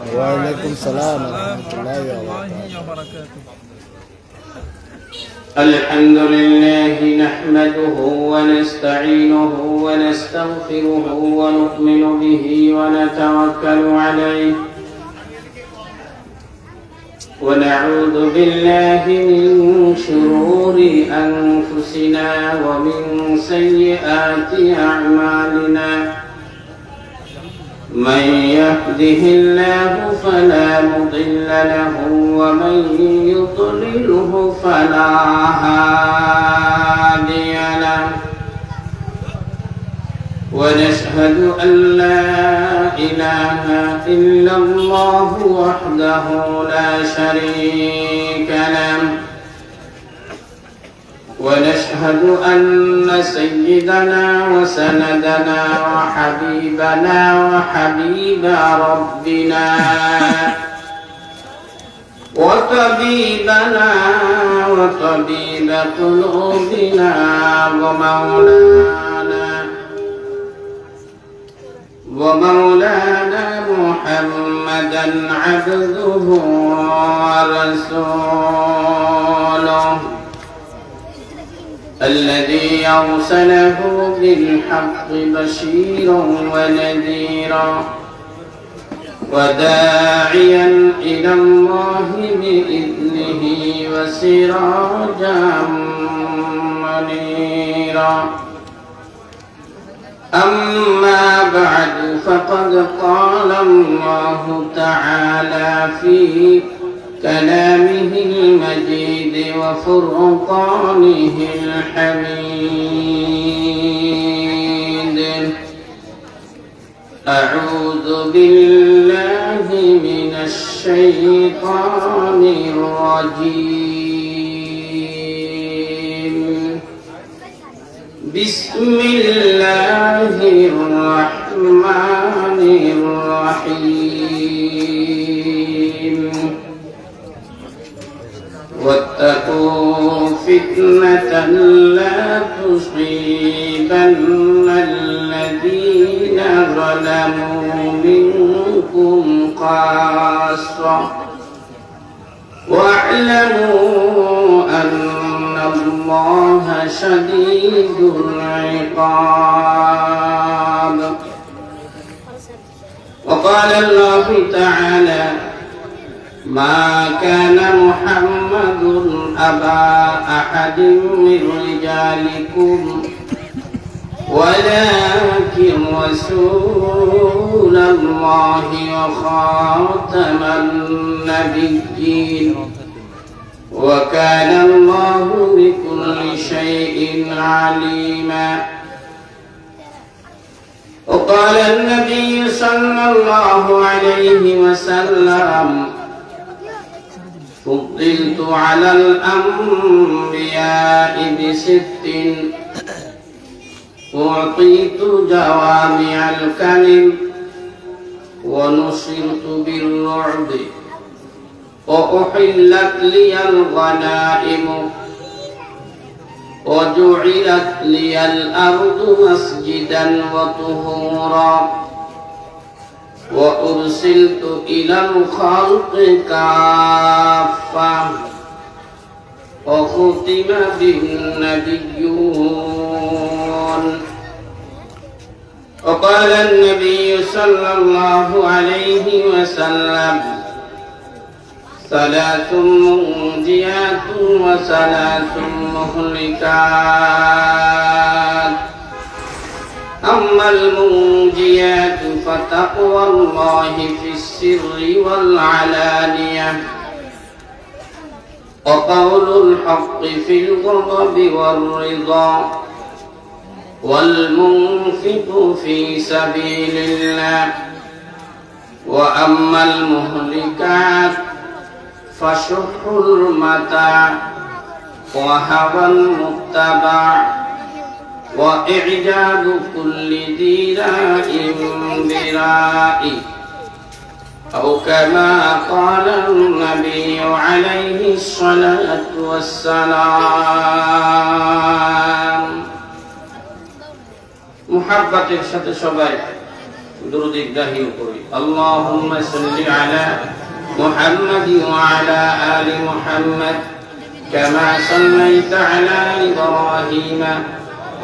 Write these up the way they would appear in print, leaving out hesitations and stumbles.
وعليكم السلام ورحمة الله وبركاته. الحمد لله نحمده ونستعينه ونستغفره ونؤمن به ونتوكل عليه ونعوذ بالله من شرور أنفسنا ومن سيئات أعمالنا من يهده الله فلا مضل له ومن يضلله فلا هادي له ونشهد أن لا إله إلا الله وحده لا شريك له ونشهد أن سيدنا وسندنا وحبيبنا وحبيب ربنا وطبيبنا وطبيب قلوبنا ومولانا محمدا عبده ورسوله الذي أرسله بالحق بشيرا ونذيرا وداعيا إلى الله بإذنه وسراجا منيرا أما بعد فقد قال الله تعالى في كلامه المجيد وفرقانه الحميد أعوذ بالله من الشيطان الرجيم بسم الله الرحمن الرحيم واتقوا فتنة لا تصيبن الذين ظلموا منكم خاصة واعلموا أن الله شديد العقاب وقال الله تعالى ما كان محمد أبا أحد من رجالكم ولكن رسول الله وخاتم النبيين وكان الله بكل شيء عليما وقال النبي صلى الله عليه وسلم فضلت على الأنبياء بست أعطيت جوامع الكلم ونصرت بالرعب وأحلت لي الغنائم وجعلت لي الأرض مسجدا وطهورا وأرسلت إلى الخلق كافة وختم بالنبيون وقال النبي صلى الله عليه وسلم ثلاث منجيات وثلاث مهلكات أما المنجيات فتقوى الله في السر والعلانية وقول الحق في الغضب والرضا والمنفق في سبيل الله وأما المهلكات فشح المتاع وهوى المتبع وإعجاب كل ذي راء برائي أو كما قال النبي عليه الصلاة والسلام محبة الشتى شباب درود الدهين قري اللهم صل على محمد وعلى آل محمد كما صليت على إبراهيم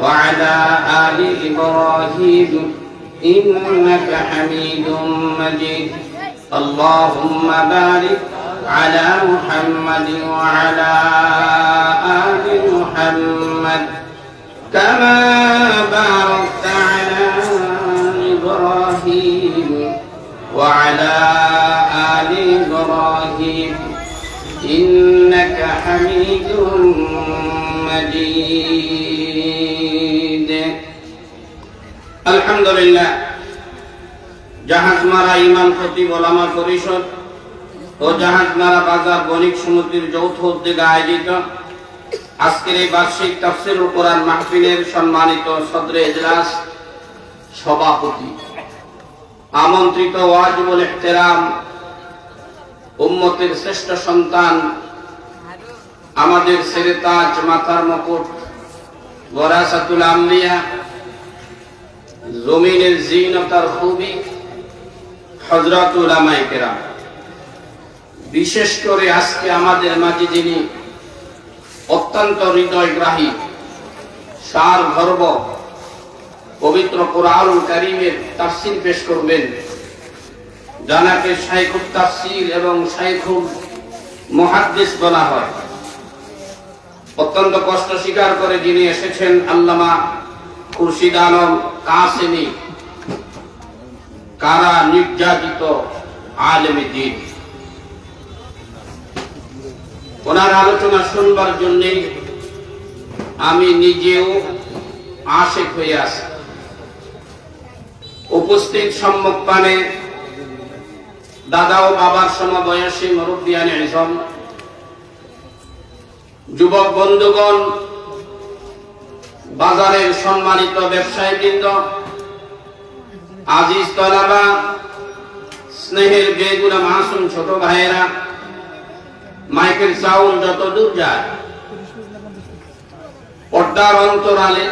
وعلى آل إبراهيم إنك حميد مجيد اللهم بارك على محمد وعلى آل محمد كما باركت على إبراهيم وعلى آل إبراهيم إنك حميد مجيد الحمد لله জাহাজ মারা ইমাম খতিব ওলামা পরিষদ ও জাহাজ মারা বাজার বণিক সমিতির যৌথ উদ্যোগে আয়োজিত আজকের এই বার্ষিক তাফসীরুল কোরআন মাহফিলের সম্মানিত সদরে ইজলাস সভাপতি, আমন্ত্রিত ওয়াজিবুল ইহতিরাম উম্মতের শ্রেষ্ঠ সন্তান, আমাদের সেরে তাজ, মাথার মুকুট, ওয়ারাসাতুল আম্বিয়া, জমিনের জিনত আর খুবই হযরত উলামায়ে কেরাম, বিশেষ করে আজকে আমাদের মাঝে যিনি অত্যন্ত হৃদয়গ্রাহী, সারগর্ভ পবিত্র কোরআনুল কারীমের তাফসীর পেশ করবেন, যাকে শাইখুত তাফসীর এবং শাইখুল মুহাদ্দিস বলা হয়। অত্যন্ত কষ্ট স্বীকার করে যিনি এসেছেন আল্লামা খুরশিদ আলম কাসেমি, কারা নির্যাতিত আলেমে দ্বীন। ওনার আলোচনা শুনবার জন্য আমি নিজেও আশিক হয়ে আছি। উপস্থিত সম্মুখপানে দাদা ও বাবার সমবয়সী মুরব্বিয়ানে ইজম, যুবক বন্ধুগণ, বাজারের সম্মানিত ব্যবসায়ীবৃন্দ, আজিজ তলাবা, স্নেহের বেগুনা মাসুম ছোট ভাইয়েরা, মাইকেল সাউন্ড যত দূর যায়, পর্দার অন্তরালে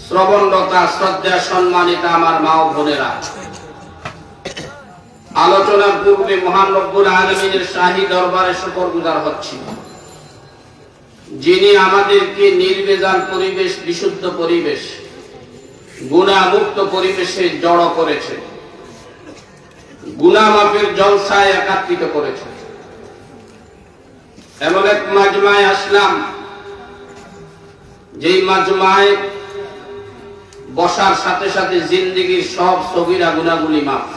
শ্রবণরতা শ্রদ্ধা সম্মানিতা আমার মা ও বোনেরা, আলোচনার পূর্বে মহান রব্বুল আলামিনের শাহী দরবারে শুকরগুজার হচ্ছি, যিনি আমাদেরকে নির্ভেজাল পরিবেশ, বিশুদ্ধ পরিবেশ, গুনাহমুক্ত পরিবেশে জড়ো করেছে, গুনাহ মাফের জলসায় একত্রিত করেছে। এমন এক মাজমায় আসলাম, যেই মাজমায় বসার সাথে সাথে জিন্দেগীর সব সগীরা গুনাহগুলি মাফ।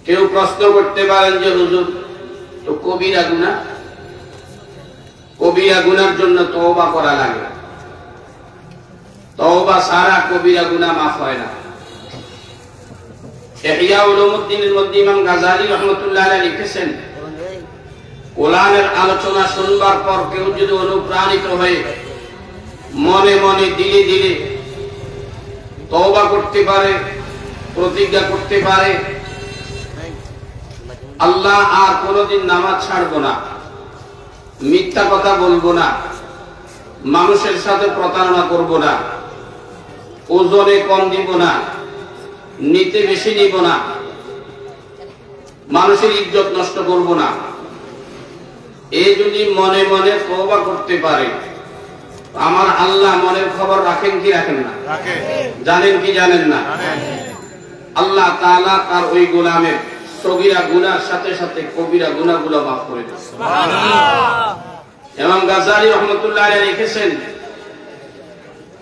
কেউ প্রশ্ন করতে পারেন যে হুজুর, তো কবিরা গুনাহ, কবিরা গুনার জন্য তওবা করা লাগে, তওবা সারা কবিরা গুনাহ মাফ হয় না। ইহয়া উলুমুদ্দিনের মধ্যে ইমাম গাজালি রাহমাতুল্লাহ আলাইহি লিখেছেন, কোরআনের আলোচনা শুনবার পর কেউ যদি অনুপ্রাণিত হয়ে মনে মনে দিলে দিলে তওবা করতে পারে, প্রতিজ্ঞা করতে পারে, আল্লাহ আর কোনদিন নামাজ ছাড়বো না, মিথ্যা কথা বলবো না, মানুষের সাথে প্রতারণা করব না, ওজনে কম দিব না, নিতে বেশি নিব না, মানুষের ইজ্জত নষ্ট করব না, এ যদি মনে মনে তওবা করতে পারে, আমার আল্লাহ মনের খবর রাখেন কি রাখেন না? জানেন কি জানেন না? আল্লাহ তাআলা তার ওই গোলামের সগীরা গুনার সাথে সাথে কবিরা গুনাহগুলো মাফ করে দেন। ইমাম গাজালি রাহমাতুল্লাহ আলাইহি লিখেছেন,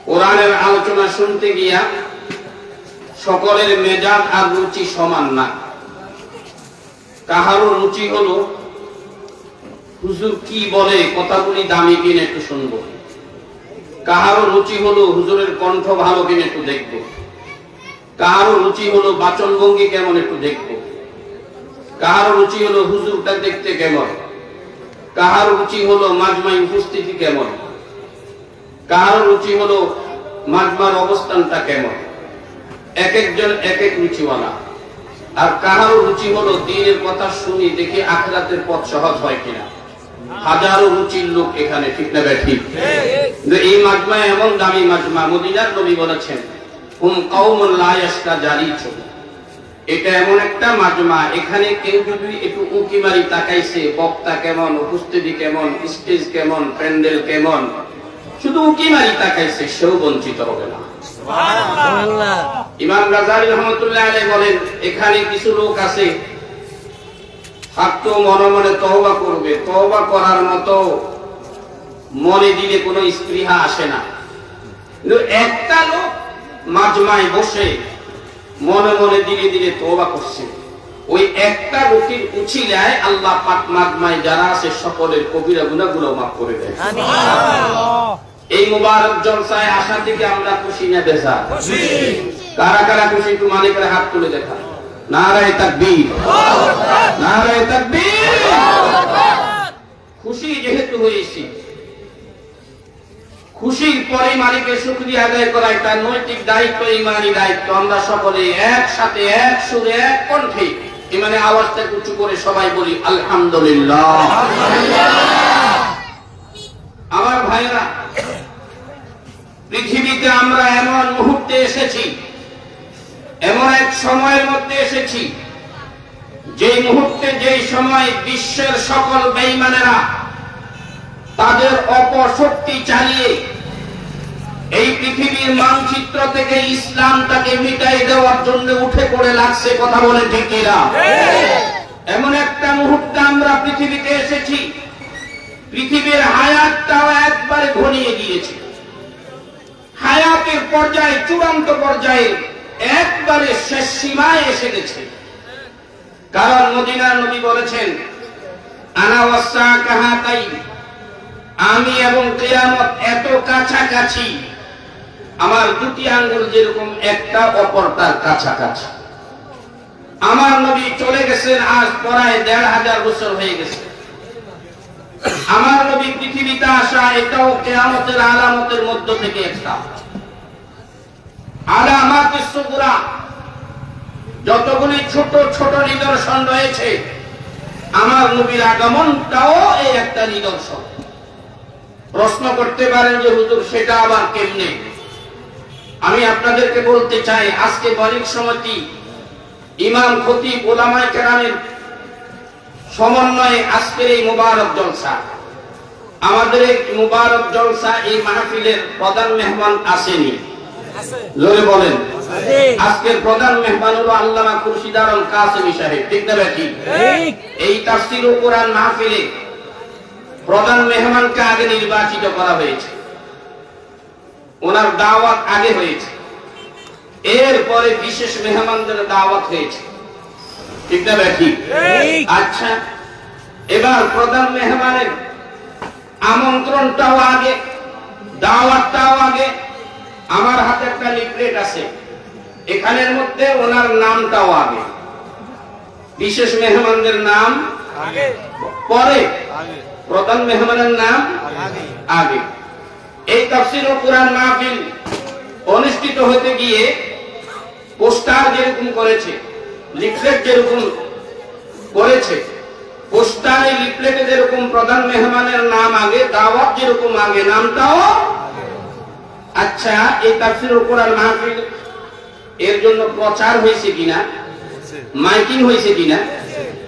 কোরআনের আলোচনা শুনতে গিয়া সকলের মেজাজ আর রুচি সমান না। কাহারও রুচি হলো হুজুর কি বলে, কথাগুলি দামি কিনে একটু শুনবো, কাহারও রুচি হলো হুজুরের কণ্ঠ ভালো কিনে একটু দেখবো, কাহারও রুচি হলো বাচনভঙ্গি কেমন একটু দেখবো, কাহারও রুচি হলো হুজুরটা দেখতে কেমন, কাহারও রুচি হলো মাজমায় উপস্থিতি কেমন, কাহারও রুচি হলো মাজমার অবস্থানটা কেমন। এক একজন এক এক রুচিওয়ালা। আর কাহারও রুচি হলো দ্বীনের কথা শুনি দেখি আখিরাতের পথ সহজ হয় কিনা। হাজারো রুচির লোক এখানে, ঠিক না ঠিক? এই মাজমা এমন দামি মাজমা, মদিনার নবী বলেছেন হুম কওমুন লা ইয়াস্তাজারিচুন। এটা এমন একটা মাজমা, এখানে কেউ যদি একটু উঁকি মারি তাকাইছে, বক্তা কেমন, উপস্থিতি কেমন, স্টেজ কেমন, প্যান্ডেল কেমন, শুধু উঁকি মারি তাকাইছে, সেও বঞ্চিত হবে না। সুবহানাল্লাহ। ইমাম গাজ্জালী রহমাতুল্লাহ আলাইহি বলেন, এখানে কিছু লোক আছে থাকতো মনে মনে তওবা করবে, তওবা করার মতো মনে দিলে কোনো স্পৃহা আসে না, কিন্তু একটা লোক মাজমায় বসে মনে মনে ধীরে ধীরে তওবা করছে। ওই একটা লোকের উছিলায় আল্লাহ পাক মাজমায় যারা আছে সকলের কবিরা গুনাহগুলো মাফ করে দেয়। আমিন। এই মুবারক জলসায় আসা থেকে আমরা খুশি না বেজার? খুশি। কারা কারা খুশি একটু মালিকের হাত তুলে দেখা। নারায়ে তাকবীর, নারায়ে তাকবীর। খুশি যেহেতু হয়েছি, খুশির পরে মালিকের শুকরিয়া আদায় করা এটা নৈতিক দায়িত্ব, ইমানি দায়িত্ব। আমরা সকলে একসাথে এক সুরে এক কণ্ঠে ইমানে আওয়াজটা উঁচু করে সবাই বলি আলহামদুলিল্লাহ। আমার ভাইরা, পৃথিবীতে আমরা এমন মুহূর্তে এসেছি, এমন এক সময়ের মধ্যে এসেছি, যে মুহূর্তে যেই সময় বিশ্বের সকল বেঈমানেরা তাদের অপশক্তি চালিয়ে এই পৃথিবীর মানচিত্র থেকে ইসলামটাকে মিটাই দেওয়ার জন্য উঠে পড়ে লাগছে। কথা বলে ঠিক কিনা? এমন একটা মুহূর্তে আমরা পৃথিবীতে এসেছি, পৃথিবীর হায়াতটাও একবারে ঘনিয়ে গিয়েছে। হায়াতের পর্যায়ে, চূড়ান্ত পর্যায়ে একবারে শেষ সীমায় এসে গেছে। কারণ মদিনার নবী বলেছেন, আনা ওয়াসা কাহাতাই, আমি এবং কিয়ামত এত কাছাকাছি, আমার দুটি আঙ্গুল যেরকম একটা অপরটার কাছাকাছি। আমার নবী চলে গেছেন আজ প্রায় ১৫০০ বছর হয়ে গেছে। আমার নবী পৃথিবীতে আসা এটাও কিয়ামতের আলামতের মধ্য থেকে একটা আলামাতুস সুগরা। যতগুলি ছোট ছোট নিদর্শন রয়েছে, আমার নবীর আগমনটাও এই একটা নিদর্শন। প্রশ্ন করতে পারেন যে হুজুর সেটা আবার কেমনে? আমি আপনাদেরকে বলতে চাই, আজকে বালিক সমিতি, ইমাম, খতিব, উলামায়ে কেরামের সমন্বয়ে আজকের এই মুবারক জলসা, আমাদের এই মুবারক জলসা, এই মাহফিলের প্রধান মেহমান আসেনি? জোরে বলেন। আজকের প্রধান মেহমান হলো আল্লামা খুরশিদ আলম কাসেমী সাহেব, ঠিক না বেটি? এই তাফসীরুল কোরআন মাহফিলে প্রধান মেহমানকে আগে নির্বাচিত করা হয়েছে, ওনার দাওয়াত আগে হয়েছে, এরপরে বিশেষ মেহমানদের দাওয়াত হয়েছে, ঠিক না বেটি? আচ্ছা, এবার প্রধান মেহমানের আমন্ত্রণটাও আগে, দাওয়াতটাও আগে। আমার হাতে একটা লিফলেট আছে, এখানের মধ্যে ওনার নামটাও আগে, বিশেষ মেহমানদের নাম পরে, প্রধান মেহমানের নাম আগে। এই তাফসীরুল কোরআন মাহফিল অনুষ্ঠিত হতে গিয়ে পোস্টার যেরকম করেছে, লিফলেট যেরকম করেছে, পোস্টারে লিফলেটে যেরকম প্রধান মেহমানের নাম আগে, দাওয়াত যেরকম আগে, নামটাও। আচ্ছা, এই তাফসীরুল কোরআন মাহফিল এর জন্য প্রচার হয়েছে কিনা, মাইকিং হয়েছে কিনা?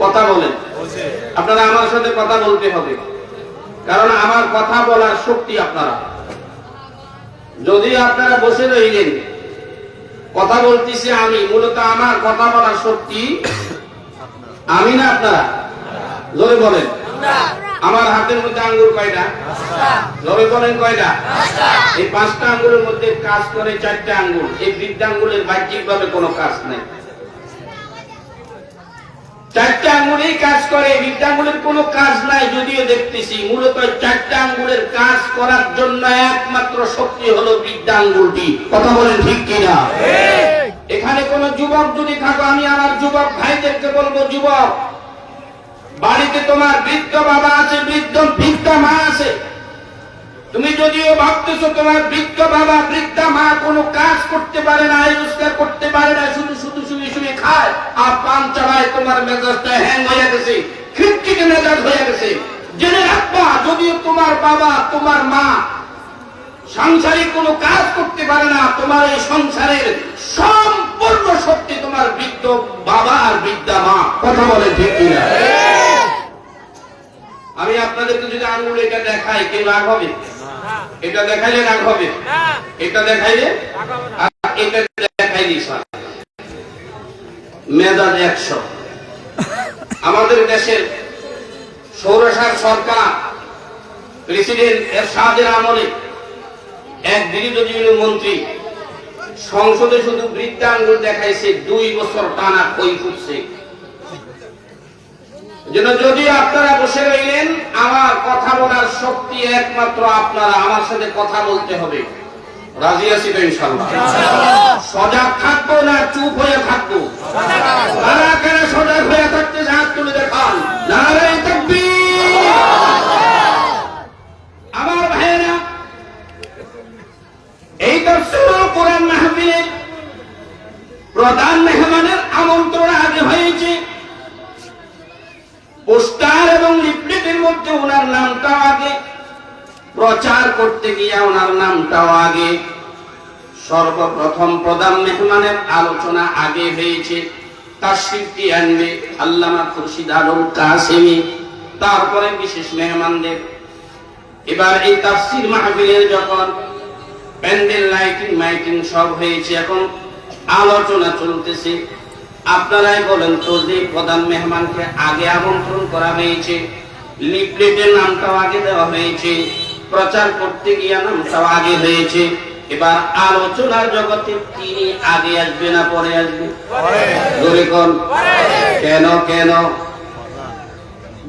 কথা বলেন। আপনারা আমার সাথে কথা বলতে হবে, কারণ আমার কথা বলার শক্তি আপনারা। যদি আপনারা বসে রইলেন, কথা বলতেছি আমি, মূলত আমার কথা বলার শক্তি আমি না আপনারা? জোরে বলেন। আমার হাতের মধ্যে আঙ্গুল কয়টা? জোরে বলেন কয়টা? এই 5টা আঙ্গুলের মধ্যে কাজ করে 4টা আঙ্গুল। এই বৃদ্ধাঙ্গুলের বাহ্যিক ভাবে কোনো কাজ নাই, 4টা আঙ্গুলেই কাজ করে, বৃদ্ধাঙ্গুলের কোনো কাজ নাই। যদিও দেখতেছি মূলত 4টা আঙ্গুলের কাজ করার জন্য একমাত্র শক্তি হলো বৃদ্ধাঙ্গুলটি। কথা বলেন ঠিক কিনা? এখানে কোন যুবক যদি থাকো, আমি আমার যুবক ভাইদেরকে বলবো, যুবক, বাড়িতে তোমার বৃদ্ধ বাবা আছে, বৃদ্ধা মা আছে। তুমি যদিও ভাবতেছো তোমার বৃদ্ধ বাবা, বৃদ্ধা মা কোনো কাজ করতে পারে না, আয় রোজগার করতে পারে না, শুধু শুধু শুয়ে শুয়ে খায় আর পান চালায়, তোমার মেজাজটা হ্যাং হয়ে গেছে, খিটখিটে মেজাজ হয়ে গেছে। জেনে রাখবা, যদিও তোমার বাবা, তোমার মা সাংসারিক কোনো কাজ করতে পারে না, তোমার এই সংসারের সম্পূর্ণ শক্তি তোমার বৃদ্ধ বাবা আর বৃদ্ধা মা। কথা বলে ঠিক কিনা? আমি আপনাদেরকে যদি আঙুল এটা দেখাই, কেউ রাগ হবে? এটা দেখাইলে রাগ হবে? এটা দেখাইলে? এটা দেখাইলে মেজাজ 100। আমাদের দেশের সৌরসার সরকার প্রেসিডেন্ট এরশাদের আমলে এক বিরোধী মন্ত্রী সংসদে শুধু বৃদ্ধাঙ্গুল দেখাইছে, 2 বছর টানা কই ফুটছে। যদি আপনারা বসে রইলেন, আমার কথা বলার শক্তি একমাত্র আপনারা, আমার সাথে কথা বলতে হবে। রাজি আছি তো ইনশাআল্লাহ? সজাগ থাকবো না চুপ হয়ে থাকবো? কারা কারা সজাগ হয়ে থাকতে হাত তুলে দেখান। নারায়ে তাকবীর। আমার ভাইয়েরা, এই তাফসীরুল কোরআন মাহফিলের প্রধান মেহমানের আমন্ত্রণ আগে হয়েছে। পোস্টার এবং লিফলেটের মধ্যে ওনার নামটাও আগে, প্রচার করতে গিয়ে ওনার নামটাও আগে। সর্বপ্রথম প্রধান মেহমানের আলোচনা আগে হয়েছে, তাশরীফটি আনবে আল্লামা খুরশিদ আলম কাসেমি, তারপরে বিশেষ মেহমানদের। এবার এই তাফসীর মাহফিলের যখন প্যান্ডেল লাইটিং মাইকিং সব হয়েছে, এখন আলোচনা চলতেছে। আপনারাই বলেন তো, যে প্রধান মেহমানকে আগে আমন্ত্রণ করা হয়েছে, লিফলেটের নামটাও আগে দেওয়া হয়েছে, প্রচার করতে গিয়ে নামটাও আগে হয়েছে, এবার আলোচনার জগতে তিনি আগে আসবে না পরে আসবে? জোরে কোন? কেন কেন?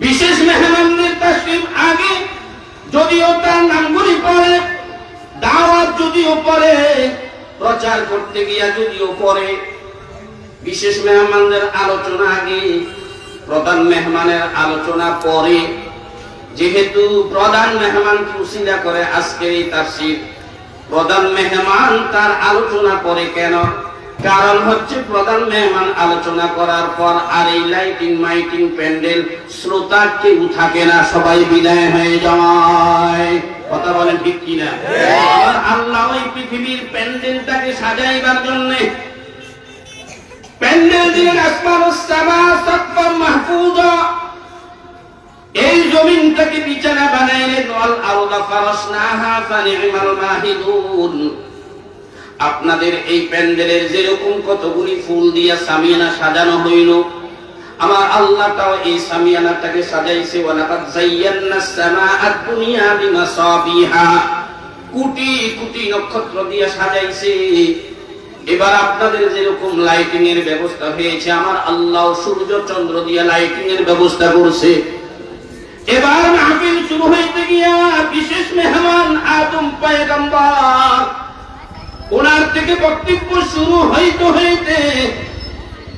বিশেষ মেহমানদের তাশরীফ আগে, যদিও তার নামগুলি পরে, দাওয়াত যদিও পরে, প্রচার করতে গিয়া যদিও পরে। বিশেষ মেহমানদের আলোচনা আগে, প্রধান মেহমানের আলোচনা পরে। যেহেতু প্রধান মেহমানকে উসিলা করে আজকের এই তাফসীর, প্রধান মেহমান তার আলোচনা করে কেন? কারণ হচ্ছে প্রধান মেহমান আলোচনা করার পর আর এই লাইটিং মাইটিং প্যান্ডেল শ্রোতা কেউ থাকে না, সবাই বিদায় হয়ে যায়। কথা বলেন ঠিক কিনা? আর আল্লাহ ওই পৃথিবীর প্যান্ডেলটাকে সাজাইবার জন্য প্যান্ডেল দিলেন আসমানুস সামা সাকফান মাহফুজা, এই জমিনটাকে বিছানা বানাইলেন, ওয়াল আরদা ফারাশনাহা ফানি'মাল মাহিদুন। আপনাদের এই প্যান্ডেলের যেরকম কতগুলি ফুল দিয়া সামিয়ানা সাজানো হইল, আমার আল্লাহ তাও এই সামিয়ানাটাকে সাজাইছে। ওয়ালাকাদ যায়্যানাস সামাআদ দুনিয়া বিমাসাবিহা, কোটি কোটি নক্ষত্র দিয়া সাজাইছে। এবার আপনাদের যেরকম লাইটিং এর ব্যবস্থা হয়েছে, আমার আল্লাহ সূর্য চন্দ্র দিয়া লাইটিং এর ব্যবস্থা করছে। এবার মাহফিল শুরু হইতে গিয়া বিশেষ মেহমান আদম পয়গম্বর, ওনার থেকে বক্তব্য শুরু হইতে হইতে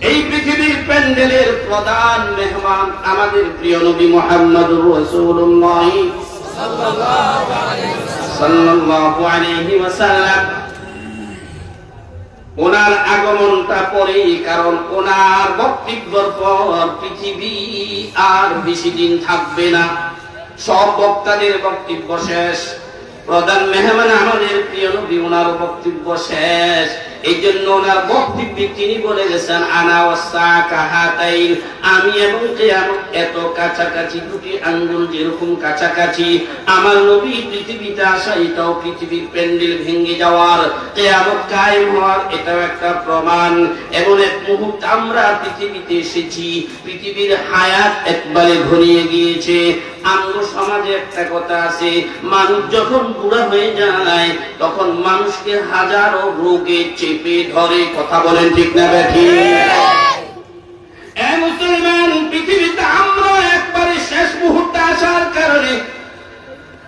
এই পৃথিবীর প্যান্ডেলের প্রধান মেহমান আমাদের প্রিয় নবী মুহাম্মদুর রাসূলুল্লাহ সাল্লাল্লাহু আলাইহি ওয়াসাল্লাম, ওনার আগমনটা পরে। কারণ ওনার বক্তব্যের পর পৃথিবী আর বেশি দিন থাকবে না, সব বক্তাদের বক্তব্য শেষ। প্রধান মেহমান আমাদের প্রিয় নবী, ওনার বক্তব্য শেষ। এই জন্য ওনার বক্তব্যে তিনি বলে গেছেন, আনা ওয়াসাকা হাতাইন, আমি এবং কিয়ামত এত কাছাকাছি, দুটি আঙ্গুল যেরকম কাছাকাছি। আমার নবী পৃথিবীতে আসা এটাও পৃথিবীর প্যান্ডেল ভেঙে যাওয়ার, কিয়ামত কায়েম হওয়ার এটাও একটা প্রমাণ। এমন এক মুহূর্ত আমরা পৃথিবীতে এসেছি, পৃথিবীর হায়াত একবারে ঘনিয়ে গিয়েছে। আঙ্গ সমাজে একটা কথা আছে, মানুষ যখন বুড়া হয়ে যায় তখন মানুষকে হাজারো রোগে চেপে ধরে। কথা বলেন ঠিক না বেঠিক? মুসলমান, পৃথিবীতে আমরা একবারে শেষ মুহূর্তে আসার কারণে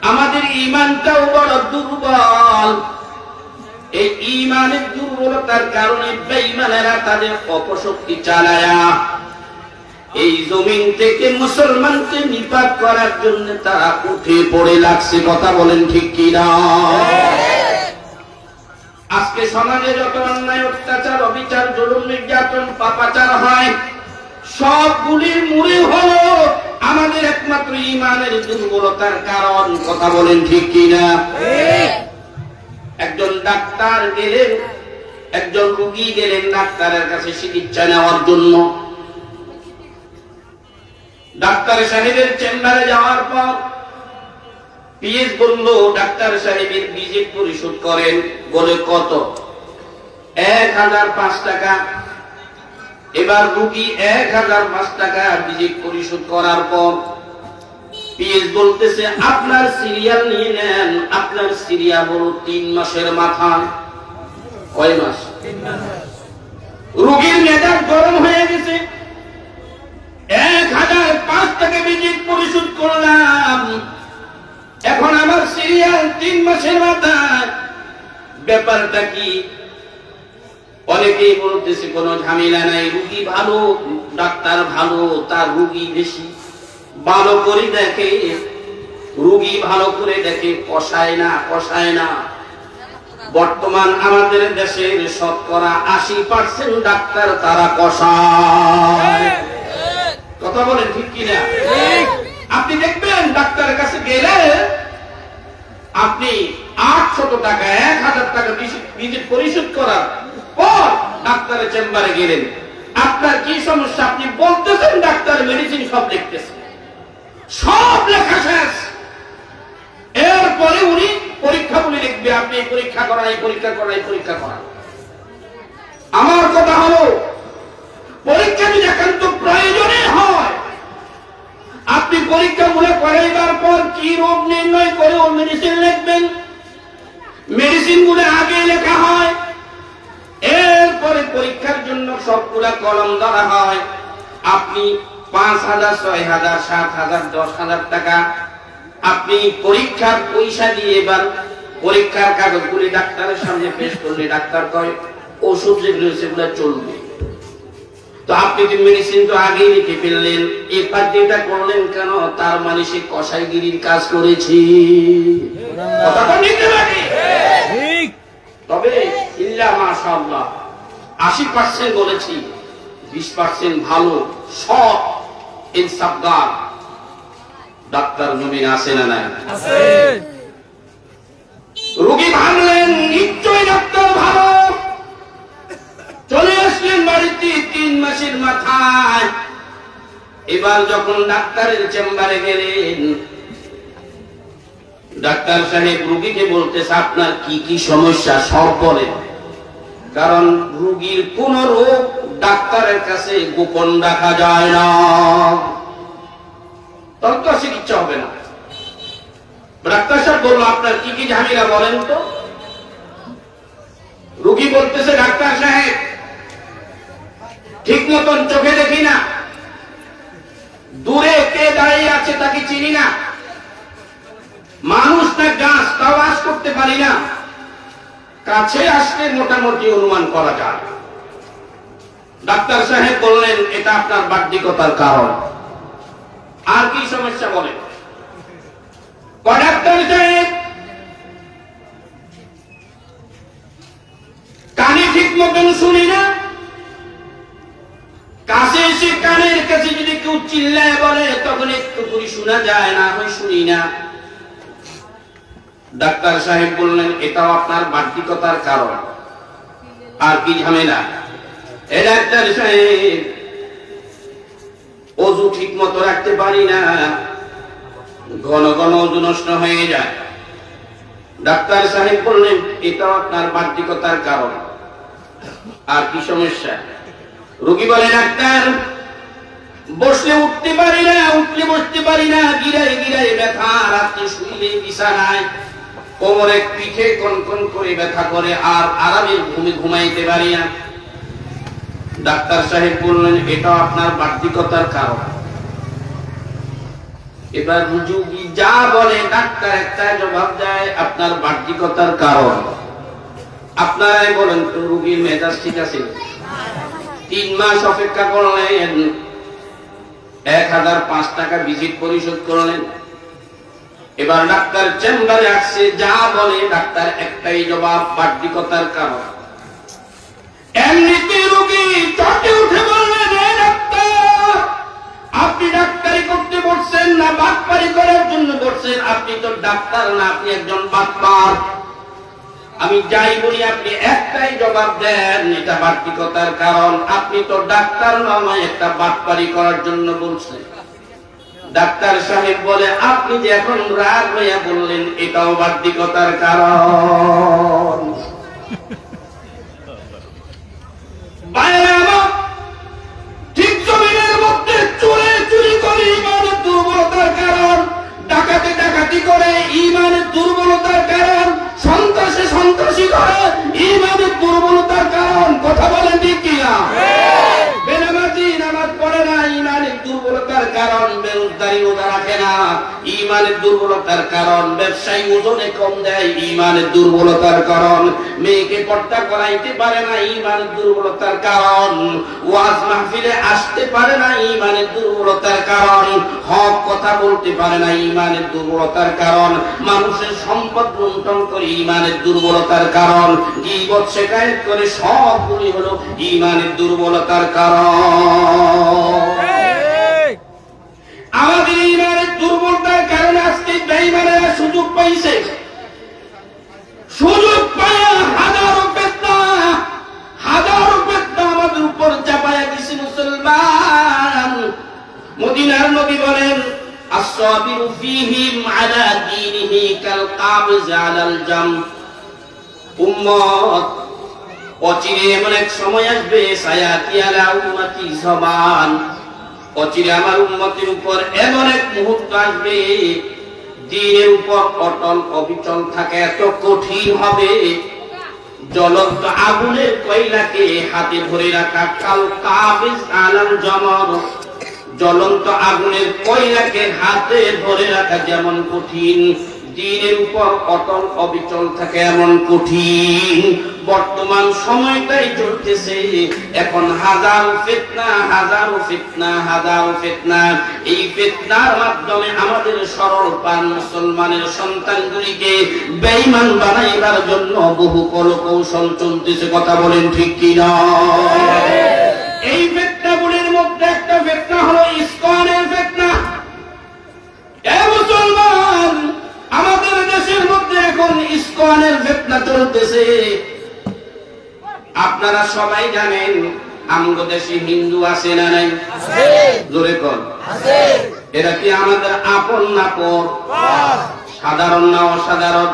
আমাদের ঈমানটাও বড় দুর্বল। এই ঈমানের দুর্বলতার কারণে বেঈমানেরা তাদের অপশক্তি চালায়া এই জমিন থেকে মুসলমানকে নিপাত করার জন্য তারা উঠে পড়ে লাগছে। কথা বলেন ঠিক কিনা? আজকে সমাজে যত অন্যায় অত্যাচার অবিচার জুলুম নির্যাতন পাপাচার হয়, সবগুলির মূলে হলো আমাদের একমাত্র ঈমানের দুর্বলতার কারণ। কথা বলেন ঠিক কিনা? একজন ডাক্তার গেলেন, একজন রোগী গেলেন ডাক্তারের কাছে চিকিৎসা নেওয়ার জন্য। ডাক্তার সাহেবের চেম্বারে যাওয়ার পর পিএস বলল, ডাক্তার সাহেবের ভিজিট পরিশোধ করেন। বলে কত? 1005 টাকা। এবার রোগী 1005 টাকা ভিজিট পরিশোধ করার পর পিএস বলতেছে, আপনার সিরিয়াল নিয়ে নেন। আপনার সিরিয়াল হলো 3 মাসের মাথায়। কয় মাস? রোগীর মেজাজ গরম হয়ে গেছে। 1005 টাকা ভিজিট পরিশোধ করলাম, এখন আমার সিরিয়াল 3 মাসের মাথায়, ব্যাপারটা কি? অনেকেই বলতেছে কোনো ঝামেলা নাই, রোগী ভালো, ডাক্তার ভালো, তার রোগী বেশি। ভালো করে দেখে, রোগী ভালো করে দেখে, কষায় না, কষায় না। বর্তমান আমাদের দেশের শতকরা 80% ডাক্তার তারা কষায়। কথা বলেন ঠিক কিনা? আপনি দেখবেন ডাক্তারের কাছে গেলে আপনি 800 টাকা 1000 টাকা ভিজিট পরিশোধ করার পর ডাক্তারের চেম্বারে গেলেন, আপনার কি সমস্যা আপনি বলতেছেন, ডাক্তার মেডিসিন সব দেখতেছে, সব লেখা শেষ। এরপরে উনি পরীক্ষাগুলি লিখবে, আপনি এই পরীক্ষা করান, এই পরীক্ষা করান, এই পরীক্ষা করান। আমার কথা হলো, পরীক্ষা যদি একান্ত প্রয়োজনে হয়, আপনি পরীক্ষাগুলো করাইবার পর কি রোগ নির্ণয় করে ও মেডিসিন লিখবেন। মেডিসিন গুলো আগে লেখা হয়, এরপরে পরীক্ষার জন্য সবগুলা কলম ধরা হয়। আপনি 5000, 6000, 7000, 10,000 টাকা আপনি পরীক্ষার পয়সা দিয়ে এবার পরীক্ষার কাগজগুলি ডাক্তারের সামনে পেশ করলে ডাক্তার কয় ওষুধ যেগুলো সেগুলো চলবে। তো আপনি তো মেডিসিন তো আগেই লিখে ফেললেন, এই পার্টিটা করলেন কেন? তার মানে সে কসাইগিরির কাজ করেছি। কথাটা নিতে লাগে। তবে ইল্লা মাশাআল্লাহ 80% বলেছি, 20% ভালো সৎ ইনসাফগার ডাক্তার জমিন আছে না নাই? আছে। রোগী ভাবলেন নিশ্চয় ডাক্তার ভালো, চলে আসলেন বাড়িতে 3 মাসের মাথায়। এবার যখন ডাক্তারের চেম্বারে গেলেন, ডাক্তার সাহেব রোগীকে বলতেছে, আপনার কি কি সমস্যা সব বলেন, কারণ রোগীর কোন রোগ ডাক্তারের কাছে গোপন রাখা যায় না, তখন তো চিকিৎসা হবে না। ডাক্তার সাহেব বলল, আপনার কি কি ঝামেলা বলেন তো। রোগী বলতেছে, ডাক্তার সাহেব ঠিক মতন চোখে দেখি না, দূরে কে দাঁড়িয়ে আছে তাকে চিনি না, মানুষ না গাছ তাও আওয়াজ করতে পারি না, কাছে আসলে মোটামুটি অনুমান করা যায়। ডাক্তার সাহেব বললেন, এটা আপনার বাহ্যিকতার কারণ। আর কি সমস্যা বলেন? ডাক্তার সাহেব কানে ঠিক মতন শুনি না, কাছে এসে কানের কাছে যদি কেউ চিল্লায় বলে তখন একটু করে শোনা যায়, না হয় শুনি না। ডাক্তার সাহেব বললেন, এটাও আপনার বাহ্যিকতার কারণ। আর কি ঝামেলা? এ ডাক্তার সাহেব ওযু ঠিক মতো রাখতে পারি না, ঘন ঘন ওযু নষ্ট হয়ে যায়। ডাক্তার সাহেব বললেন, এটাও আপনার বাহ্যিকতার কারণ। আর কি সমস্যা? রোগী বলে, ডাক্তার বসলে উঠতে পারি না, উঠলে বসতে পারি না, গিরায় গিরায় ব্যথা, রাত্রে শুইলে বিছানায় কোমরে পিঠে কনকন করে ব্যথা করে, আর আরামে ঘুমাইতে পারি না। ডাক্তার সাহেব বললেন, এটা আপনার বাহ্যিকতার কারণ। এবার রোগী যা বলে ডাক্তার একটা জবাব দেয়, আপনার বাহ্যিকতার কারণ। আপনারাই বলেন তো, রোগীর মেজাজ ঠিক আছে? 3 মাস অপেক্ষা করলেন, 1005 টাকা ভিজিট পরিশোধ করলেন। এবার ডাক্তার চেম্বারে আসছে, যা বলে ডাক্তার একটাই জবাব, বাহ্যিকতার কারণ। এমনিতে রোগী চটে উঠে বললেন, ডাক্তার আপনি ডাক্তারি করতে বসছেন না বাটপারি করার জন্য বসছেন? আপনি তো ডাক্তার না, আপনি একজন বাটপার। আমি যাই বলি আপনি একটাই জবাব দেন, এটা বাড়তিকতার কারণ। আপনি তো ডাক্তার নয়, একটা বাটপারি করার জন্য বলছেন। ডাক্তার সাহেব বলে আপনি যে এখন রাগ হইয়া বললেন, এটাও বাড়তিকতার কারণ। ঠিক জমিনের মধ্যে চোরে চুরি করে ইমানের দুর্বলতার কারণ, ডাকাতি ডাকাতি করে ইমানের দুর্বলতার কারণ, সন্ত্রাসে সন্ত্রাসী করে ইমানের দুর্বলতার কারণ। কথা বলেন ঠিক কিনা? বেনামাজি নামাজ পড়ে না, ইমানের দুর্বলতার কারণ। বেরোজগারি রোজা রাখে না, ইমানের দুর্বলতার কারণ। ব্যবসায়ী ওজনে কম দেয়, ইমানের দুর্বলতার কারণ। মেয়েকে পর্দা করাইতে পারে না, ইমানের দুর্বলতার কারণ। ওয়াজ মাহফিলে আসতে পারে না, ইমানের দুর্বলতার কারণ। হক কথা বলতে পারে না, ইমানের দুর্বলতার কারণ। মানুষের সম্পদ লুণ্ঠন করে, ইমানের দুর্বলতার কারণ। গীবত শিকায়েত করে, সবগুলি হলো ইমানের দুর্বলতার কারণ। আমাদের ইমানের দুর্বলতার কারণে আজকে বেঈমানেরা সুযোগ পাইছে। সুযোগ পায়া হাজারো ফিতনা আমাদের উপর চাপায়া দিছে মুসলমান। মদিনার নবী বলেন, আসসাবিরু ফীহিম আলা দীনিহি কাল কাবিজ আলাল জাম। উম্মত, অচিরে এমন এক সময় আসবে, সায়াতি আলা উম্মতি যামান, অচিরে আমার উম্মতের উপর এমন এক মুহূর্ত আসবে, দ্বীনের উপর অটল অবিচল থাকা এত কঠিন হবে, জ্বলন্ত আগুনের কয়লাকে হাতে ধরে রাখা কাল কাবিজ আলাল জামর। জ্বলন্ত আগুনের কয়লাকে হাতে ধরে রাখা যেমন কঠিন, দ্বীনের উপর অটল অবিচল থাকে এমন কঠিন। বর্তমান সময়টাই চলতেছে এখন। হাজারো ফিতনা। এই ফিতনার মাধ্যমে আমাদের সরল প্রাণ মুসলমানের সন্তানগুলিকে বেঈমান বানাইবার জন্য বহু কৌশল চলতেছে। কথা বলেন ঠিক কিনা? এই ফিতনাগুলির মধ্যে একটা ফিতনা হলো ইসকনের ফিতনা। এ মুসলমান, আমাদের দেশের মধ্যে এখন ইসকনের ফিতনা চলতেছে। আপনারা সবাই জানেন আমগো দেশে হিন্দু আছে না নাই? জোরে কোন? এরা কি আমাদের আপন না পর? সাধারণ না অসাধারণ?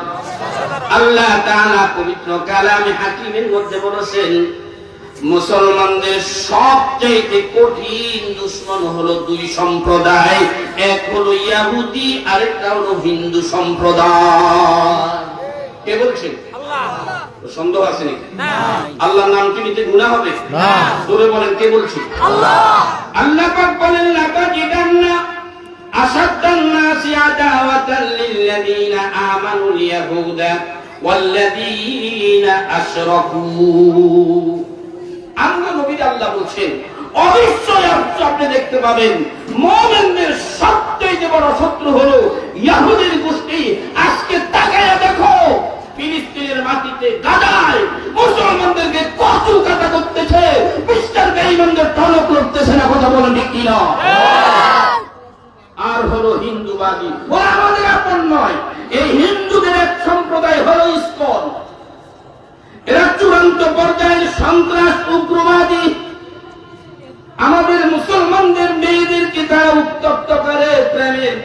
আল্লাহ তাআলা পবিত্র কালামে হাকিমের মধ্যে বলেছেন, মুসলমানদের সবচেয়ে কঠিন দুশমন হলো দুই সম্প্রদায়, এক হলো ইহুদি, আরেকটা হলো হিন্দু সম্প্রদায়। কে বলছেন? আল্লাহ। সন্দেহ আছে নাকি? আল্লাহর নাম কি নিতে গুনাহ হবে? না। জোরে বলেন, কে বলছে? আল্লাহ। আল্লাহ পাক বলেন, লাকাদিদান্না আশাদ্দান নাসি আদাওয়াতাল লিল্লাযীনা আমানুল ইয়াহুদা ওয়াল্লাযীনা আশরাকু। আল্লাহ নবী আল্লাহ বলছেন, অবশ্যই আপনি দেখতে পাবেন মুমিনদের সবচেয়ে বড় শত্রু হলো ইহুদির গোষ্ঠী। আজকে তাকায়া দেখো, ফিলিস্তিনের মাটিতে গাজায় মুসলমানদেরকে কচু কাটা করতেছে, বিশ্বের বেঈমানদের টনক লড়তেছে না। কথা বলেন ঠিক কিনা? আর হলো হিন্দুবাদী, ওরা আমাদের আপন নয়। এই হিন্দুদের এক সম্প্রদায় হলো ইসকন। এরা চূড়ান্ত পর্যায়ের সন্ত্রাস, উগ্রবাদী। আমাদের মুসলমানদের মেয়েদেরকে তারা উত্তপ্ত করে, প্রেমের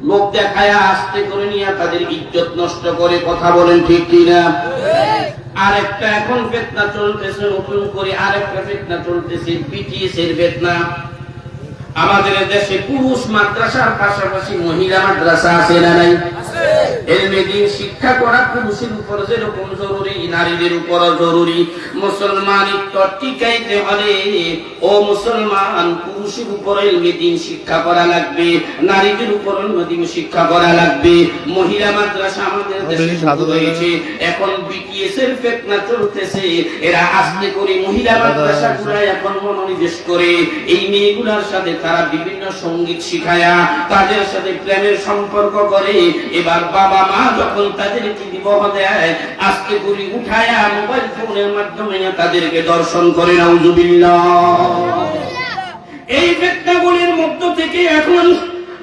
লোক দেখায় আস্তে করে নিয়ে তাদের ইজ্জত নষ্ট করে। কথা বলেন ঠিক কিনা? আরেকটা এখন ফিতনা চলতেছে, নতুন করে আরেকটা ফিতনা চলতেছে, বিটিএস এর ফিতনা। আমাদের দেশে পুরুষ মাদ্রাসার পাশাপাশি মহিলা মাদ্রাসা আছে না নাই? এলমে দ্বীন শিক্ষা করা পুরুষের উপর যেরকম জরুরি, নারীদের উপর জরুরি। মুসলমানিত্ব টিকাইতে হলে ও মুসলমান, পুরুষের উপর এলমে দ্বীন শিক্ষা করা লাগবে, নারীদের উপর এলমে দ্বীন শিক্ষা করা লাগবে। মহিলা মাদ্রাসা আমাদের দেশে রয়েছে। এখন বিটিএস এর ফিতনা চলতেছে। এরা আস্তে করে মহিলা মাদ্রাসা গুলা এখন মনোনিবেশ করে এই মেয়েগুলার সাথে তারা বিভিন্ন সঙ্গীত শিখায়া তাদের সাথে প্রেমের সম্পর্ক করে। এবার বাবা মা যখন তাদেরকে বিবাহ দেয়, আজকে করে উঠায়া মোবাইল ফোনের মাধ্যমে তাদেরকে দর্শন করে। নাউজুবিল্লাহ। এই ফিতনাগুলির মধ্য থেকে এখন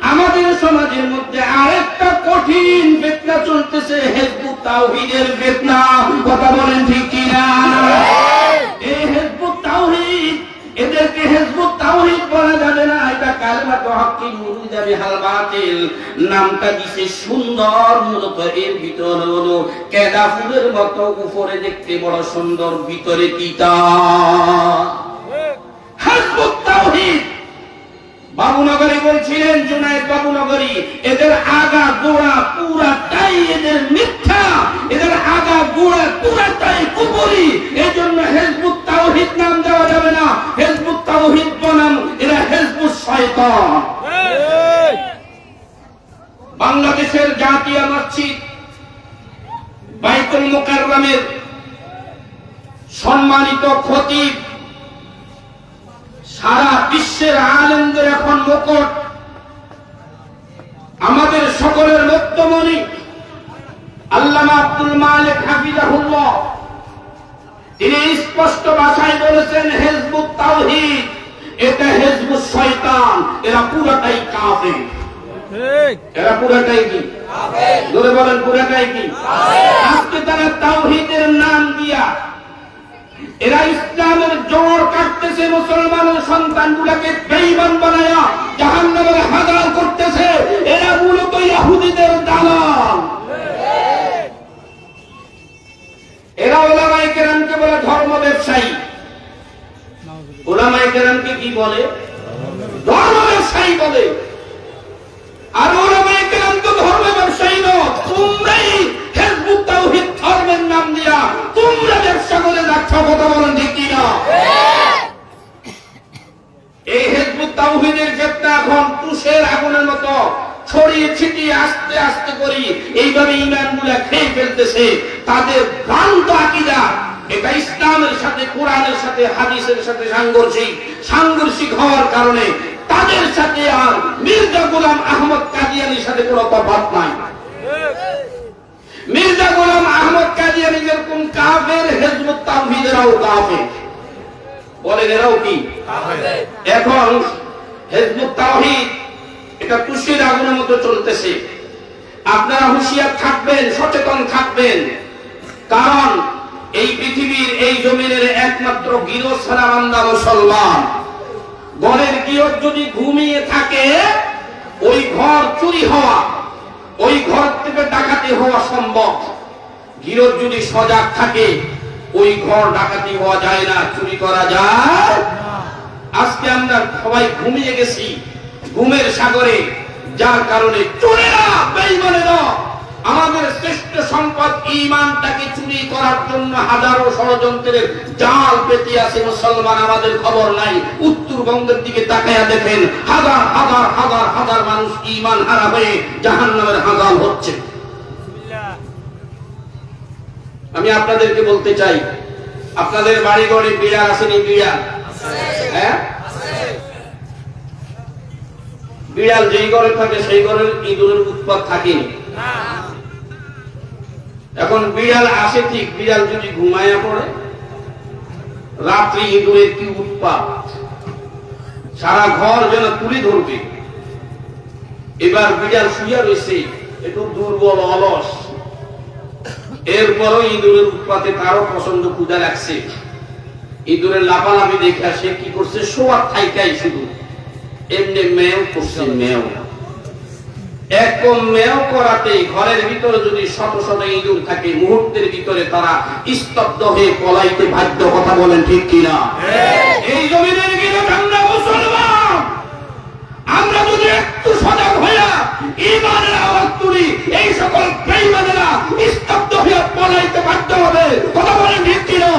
আমাদের সমাজের মধ্যে আরেকটা কঠিন ফিতনা চলতেছে, হিজবুত তাওহীদের ফিতনা। কথা বলেন ঠিক কিনা? এই হিজবুত তাওহীদ, এদেরকে হিজবুত তাওহীদ বলা যাবে না, এটা কালিমাতুল হক্কি মুরিদা বিহাল বাতিল। নামটা দিছে সুন্দর, মূলত এর ভিতরে হলো কেদা ফুলের মতো, উপরে দেখতে বড় সুন্দর, ভিতরে তিতা। হিজবুত তাওহীদ বাবুনগরী বলছিলেন, জুনায়েদ বাবুনগরী, এদের আগা গোড়া পুরাটাই এদের মিথ্যা, এদের আগা গোড়া পুরাটাই কুফরি। এজন্য হিজবুত তাওহীদ নাম দেওয়া যাবে না, হিজবুত তাওহীদ বনাম এরা হিজবুত শয়তান। বাংলাদেশের জাতীয় মসজিদ বাইতুল মুকাররমের সম্মানিত খতিব, সারা বিশ্বের আলেমদের এখন মুকুট, আমাদের সকলের মুক্তমণি আল্লামা আব্দুল মালিক হাফিজাহুল্লাহ, তিনি স্পষ্ট ভাষায় বলেছেন, হিজবুত তাওহীদ এটা হিজবুত শয়তান, এরা পুরোটাই কাফের। এরা পুরোটাই কি কাফের? জোরে বলেন, পুরোটাই কি কাফের? আজকে তারা তাওহীদের নাম দিয়া এরা ইসলামের জোর কাটতেছে, মুসলমানের সন্তানগুলোকে বেঈমান বানায়া জাহান্নামের হাজার করতেছে। এরা মূলত ইহুদিদের দালাল। এরা উলামায়ে কেরামকে বলে ধর্ম ব্যবসায়ী। উলামায়ে কেরামকে কি বলে? ধর্ম ব্যবসায়ী বলে। আর উলামায়ে কেরাম তো ধর্ম ব্যবসায়ী নয়, তোমরাই হিজবুত তাওহীদ ধর্মের নাম দিয়া তোমরা ব্যবসা করে যাচ্ছ। কথা বলেন ঠিক কিনা? এই হিজবুত তাওহীদের ফিতনা এখন তুষের আগুনের মতো ছড়িয়ে ছিটিয়ে আস্তে আস্তে করি এইভাবে ঈমানগুলো খেয়ে ফেলতেছে। তাদের ভ্রান্ত আকীদা, এটা ইসলামের সাথে, কোরআনের সাথে, হাদিসের সাথে সাংঘর্ষিক হওয়ার কারণে তাদের সাথে আর মির্জা গোলাম আহমদ কাদিয়ানির সাথে কোনো তফাৎ নাই। মির্জা গোলাম আহমদ কাদিয়ানি যেরকম কাফের, হিজবুত তাওহীদেরাও কাফের। বলেন এরাও কি কাফের? এখন হিজবুত তাওহীদ এটা তুষের আগুনের মতো চলতেছে। আপনারা হুঁশিয়ার থাকবেন, সচেতন থাকবেন, কারণ এই পৃথিবীর এই জমিনের একমাত্র গৃহস্থানা বান্দা মুসলমান। ঘরের গৃহ যদি ঘুমিয়ে থাকে, ওই ঘর চুরি হওয়া, ওই ঘর থেকে ডাকাতি হওয়া সম্ভব। গৃহ যদি সজাগ থাকে, ওই ঘর ডাকাতি হওয়া যায় না, চুরি করা যায়। আজকে আমরা সবাই ঘুমিয়ে গেছি ঘুমের সাগরে, যার কারণে চোরেরা, বেঈমানেরা আমাদের শ্রেষ্ঠ সম্পদ ঈমানটাকে চুরি করার জন্য হাজারো ষড়যন্ত্রের জাল পেতে আছে মুসলমান, আমাদের খবর নাই। উত্তরবঙ্গের দিকে তাকায়া দেখেন, হাজার হাজার হাজার হাজার মানুষ ঈমান হারা হয়ে জাহান্নামের হাজাল হচ্ছে। আমি আপনাদেরকে বলতে চাই, আপনাদের বাড়ি ঘরে বিড়াল আসেনি? বিড়াল, হ্যাঁ, বিড়াল যেই ঘরে থাকে সেই ঘরের ইঁদুরের উৎপাত থাকেনি। এখন বিড়াল আসে ঠিক, বিড়াল যদি ঘুমায়া পড়ে, রাত্রি ইঁদুরের কি উৎপাত, সারা ঘর যেন তুলে ধরবে। এবার বিড়াল শুইয়া রয়েছে, একটু দুর্বল, অলস, এরপরও ইঁদুরের উৎপাতে তারও প্রচন্ড ক্ষুধা লাগছে। ইঁদুরের লাফালাফি দেখে সে কি করছে, শোয়ার থাইকাই শুধু এমনি মেও করছে। মেও এক মেও করাতে ঘরের ভিতরে যদি শত শত ইঁদুর থাকে, মুহূর্তের ভিতরে তারা স্তব্ধ হয়ে পলাইতে বাধ্য। কথা বলেন ঠিক কিনা? এই জমিনের ভিতরে আমরা মুসলমান, আমরা যদি একটু সজাগ হইয়া ঈমানের আওয়াজ তুলি, এই সকল বেঈমানেরা স্তব্ধ হইয়া পলাইতে বাধ্য হবে। কথা বলেন ঠিক কিনা?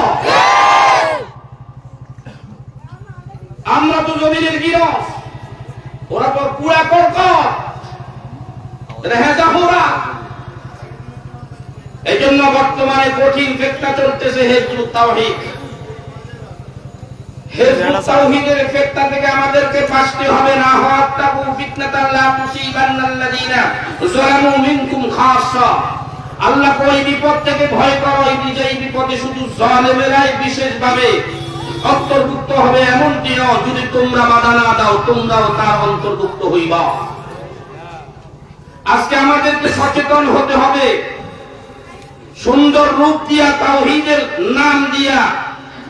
আমরা তো জমিনের গিরস, ওরা তো পুরা কর্কট, এই জন্য বর্তমানে কঠিন ফিতনা চলতেছে হিজবুত তাওহীদ। হিজবুত তাওহীদের ফিতনা থেকে আমাদেরকে বাঁচতে হবে। না হাত্তাকু ফিতনাতাল লা তুসিবান্নাল্লাযিনা যালামু মিনকুম খাসসা। আল্লাহ কই বিপদ থেকে ভয় করো, এই বিপদে শুধু জালেমেরাই বিশেষভাবে অন্তর্ভুক্ত হবে এমনটি নয়। যদি তোমরা বাধা না দাও, তোমরাও তার অন্তর্ভুক্ত হইবা। আজকে আমাদেরকে সচেতন হতে হবে। সুন্দর রূপ দিয়া তাওহীদের নাম দিয়া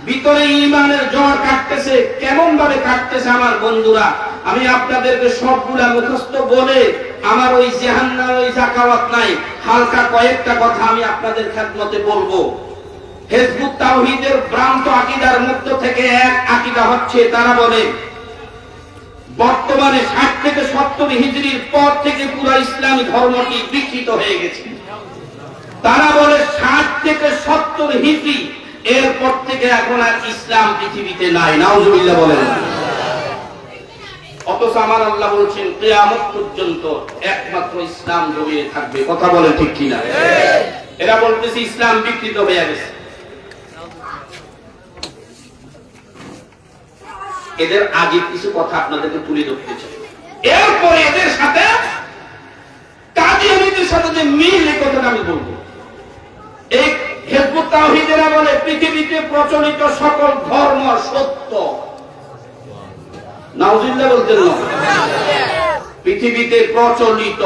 ভিতরে ঈমানের জ্বর কাটতেছে, কেমন ভাবে কাটতেছে আমার বন্ধুরা। আমি আপনাদেরকে সবগুলা মুখস্থ বলে আমার ওই জাহান্নাম ওই যাকাওয়াত নাই, হালকা কয়েকটা কথা আমি আপনাদের খেদমতে বলবো। হিজবুত তাওহীদের ভ্রান্ত আকীদার মধ্য থেকে এক আকীদা হচ্ছে, তারা বলে বর্তমানে 60 থেকে 70 হিজরির পর থেকে পুরো ইসলামী ধর্মটি বিকৃত হয়ে গেছে। তারা বলে 60 থেকে 70 হিজরি এরপর থেকে এখন আর ইসলাম পৃথিবীতে নাই। নাউজুবিল্লাহ বলেন। অথচ আমার আল্লাহ বলছেন কিয়ামত পর্যন্ত একমাত্র ইসলাম জমিয়ে থাকবে। কথা বলে ঠিক কিনা? এরা বলতেছে ইসলাম বিকৃত হয়ে গেছে। এদের আজীব কিছু কথা আপনাদেরকে তুলে ধরতে চাই। এরপরে এদের সাথে কাদিয়ানীদের সাথে যে মিল, এই কথাটা আমি বলবো। এই হিজবুত তাওহীদেরা বলে পৃথিবীতে প্রচলিত সকল ধর্ম সত্য। নাউজুবিল্লাহ বলতেন না? পৃথিবীতে প্রচলিত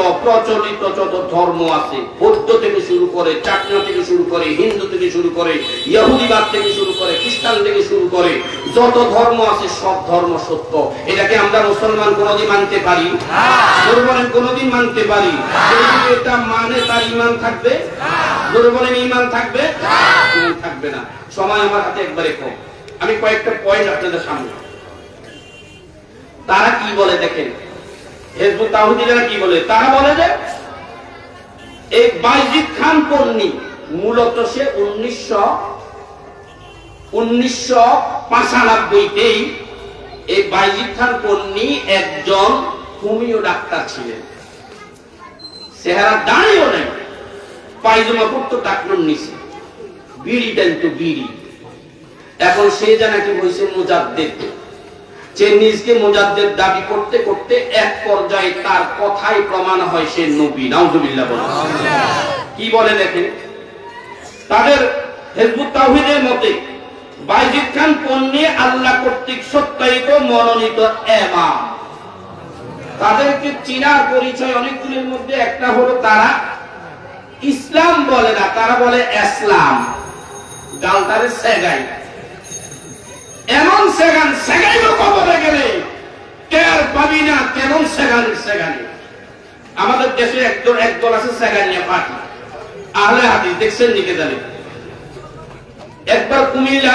যত ধর্ম আছে, বৌদ্ধ থেকে শুরু করে, চাকমা থেকে শুরু করে, হিন্দু থেকে শুরু করে, ইহুদিবাদ থেকে শুরু করে, খ্রিস্টান থেকে শুরু করে, যত ধর্ম আছে সব ধর্ম সত্য। এটাকে আমরা মুসলমান কোনদিন মানতে পারি? বলেন কোনদিন মানতে পারি? এটা মানে তার ঈমান থাকবে? বলেন ঈমান থাকবে? থাকবে না। সময় আমার হাতে একবারে কম, আমি কয়েকটা পয়েন্ট আপনাদের সামনে। তারা কি বলে দেখেন, হিজবুত তাওহীদীরা কি বলে? তারা বলে যে এই বাইজিদ খান পন্নী মূলত সে 1995তেই এই বাইজিদ খান পন্নী একজন হোমিও ডাক্তার ছিলেন। চেহারা দাঁড়িয়েও নেই, পায়জামা পরতো টাকনুর নিচে, বিড়ি টানতো বিড়ি। এখন সে নাকি হয়েছে মুজাদ্দিদ। যে নিজকে মুজাদ্দিদ দাবি করতে করতে এক পর্যায়ে তার কথাই প্রমাণ হয় সে নবী। নাউজুবিল্লাহ বলেন। কি বলে দেখেন, তাদের হিজবুত তাওহীদের মতে বাইজিদ খান পন্নী আল্লাহ কর্তৃক সত্যায়িত মনোনীত ইমাম। তাদেরকে চিনার পরিচয় অনেকগুলির মধ্যে একটা হলো তারা ইসলাম বলে না, তারা বলে ইসলাম। গালটারে সেগাই, এমন সেগান সেগাইলো কবরে গেলে টের পাবি না কেমন সেগানি। আমাদের দেশে একদল আছে সেগানিয়া পার্টি, আহলে হাদিস, দেখছেন নিকে জানে। একবার কুমিল্লা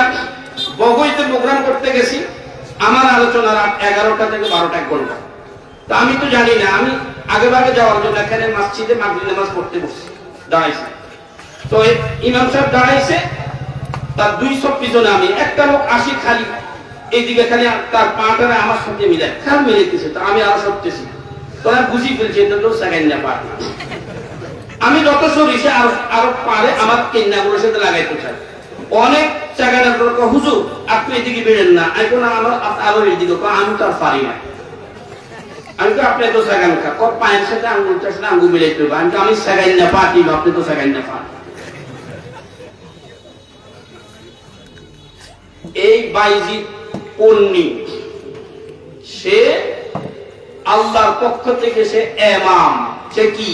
বগুড়াতে প্রোগ্রাম করতে গেছি, আমার আলোচনা রাত 11টা থেকে 12টা, 1 ঘন্টা। তা আমি তো জানি না, আমি আগে ভাগে যাওয়ার জন্য এখানে মসজিদে মাগরিব নামাজ পড়তে বসছি, দাঁড়াইছি। তো ইমাম সাহেব দাঁড়াইছে, তার 2 সব পিছনে আমি, একটা লোক আসি খালি এইদিকে, খালি তার পাটারে আমার সাথে মিলায়, খেয়াল মিলাইতেছে। তো আমি আরো সরতেছি, তো আমি বুঝি ফেলছি এটা তো সেকেন্ড না পাট। আমি যত সরি সে আরো পারে আমার কেন্নাগুলোর সাথে লাগাইতে চাই। অনেক জায়গায় হুজুর আপনি এদিকে বেরেন না, আমি কোনো আমার আরো এদিকে, আমি তো আর পারি না। আমি তো আপনি তো সেকেন্ড খা পায়ের সাথে আঙ্গুলটার সাথে আঙ্গুল মিলাইতে হবে। আমি সেকেন্ড না পাটি, আপনি তো সেকেন্ড না পাট। এই বাইজিদ পন্নী সে আল্লাহর পক্ষ থেকে সে ইমাম। সে কি?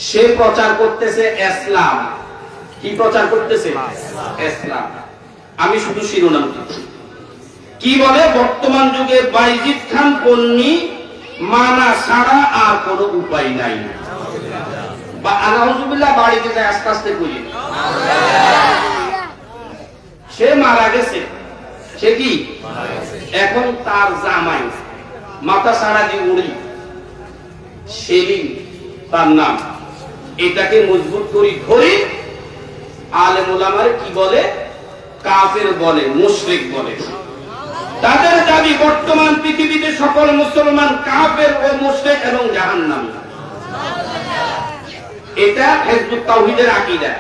সে প্রচার করতেছে ইসলাম। কি প্রচার করতেছে? ইসলাম। আমি শুধু শিরোনাম দিচ্ছি। কি বলে? বর্তমান যুগে বাইজিদ খান পন্নী মানা ছাড়া আর কোনো উপায় নাই। বা আনাউজুবিল্লাহ বাড়িতে যায় আস্তে আস্তে করি। সে মারা গেছে। সে কি? এখন তার জামাই মাথা ছাড়া দিয়ে উড়ি, সেলিম তার নাম, এটাকে মজবুত করি ধরি আলেম ওলামার কি বলে? কাফের বলে, মুশরিক বলে। তাদের দাবি বর্তমান পৃথিবীতে সকল মুসলমান কাফের ও মুশরিক এবং জাহান্নামী। এটা হিজবুত তাওহীদের আকীদা।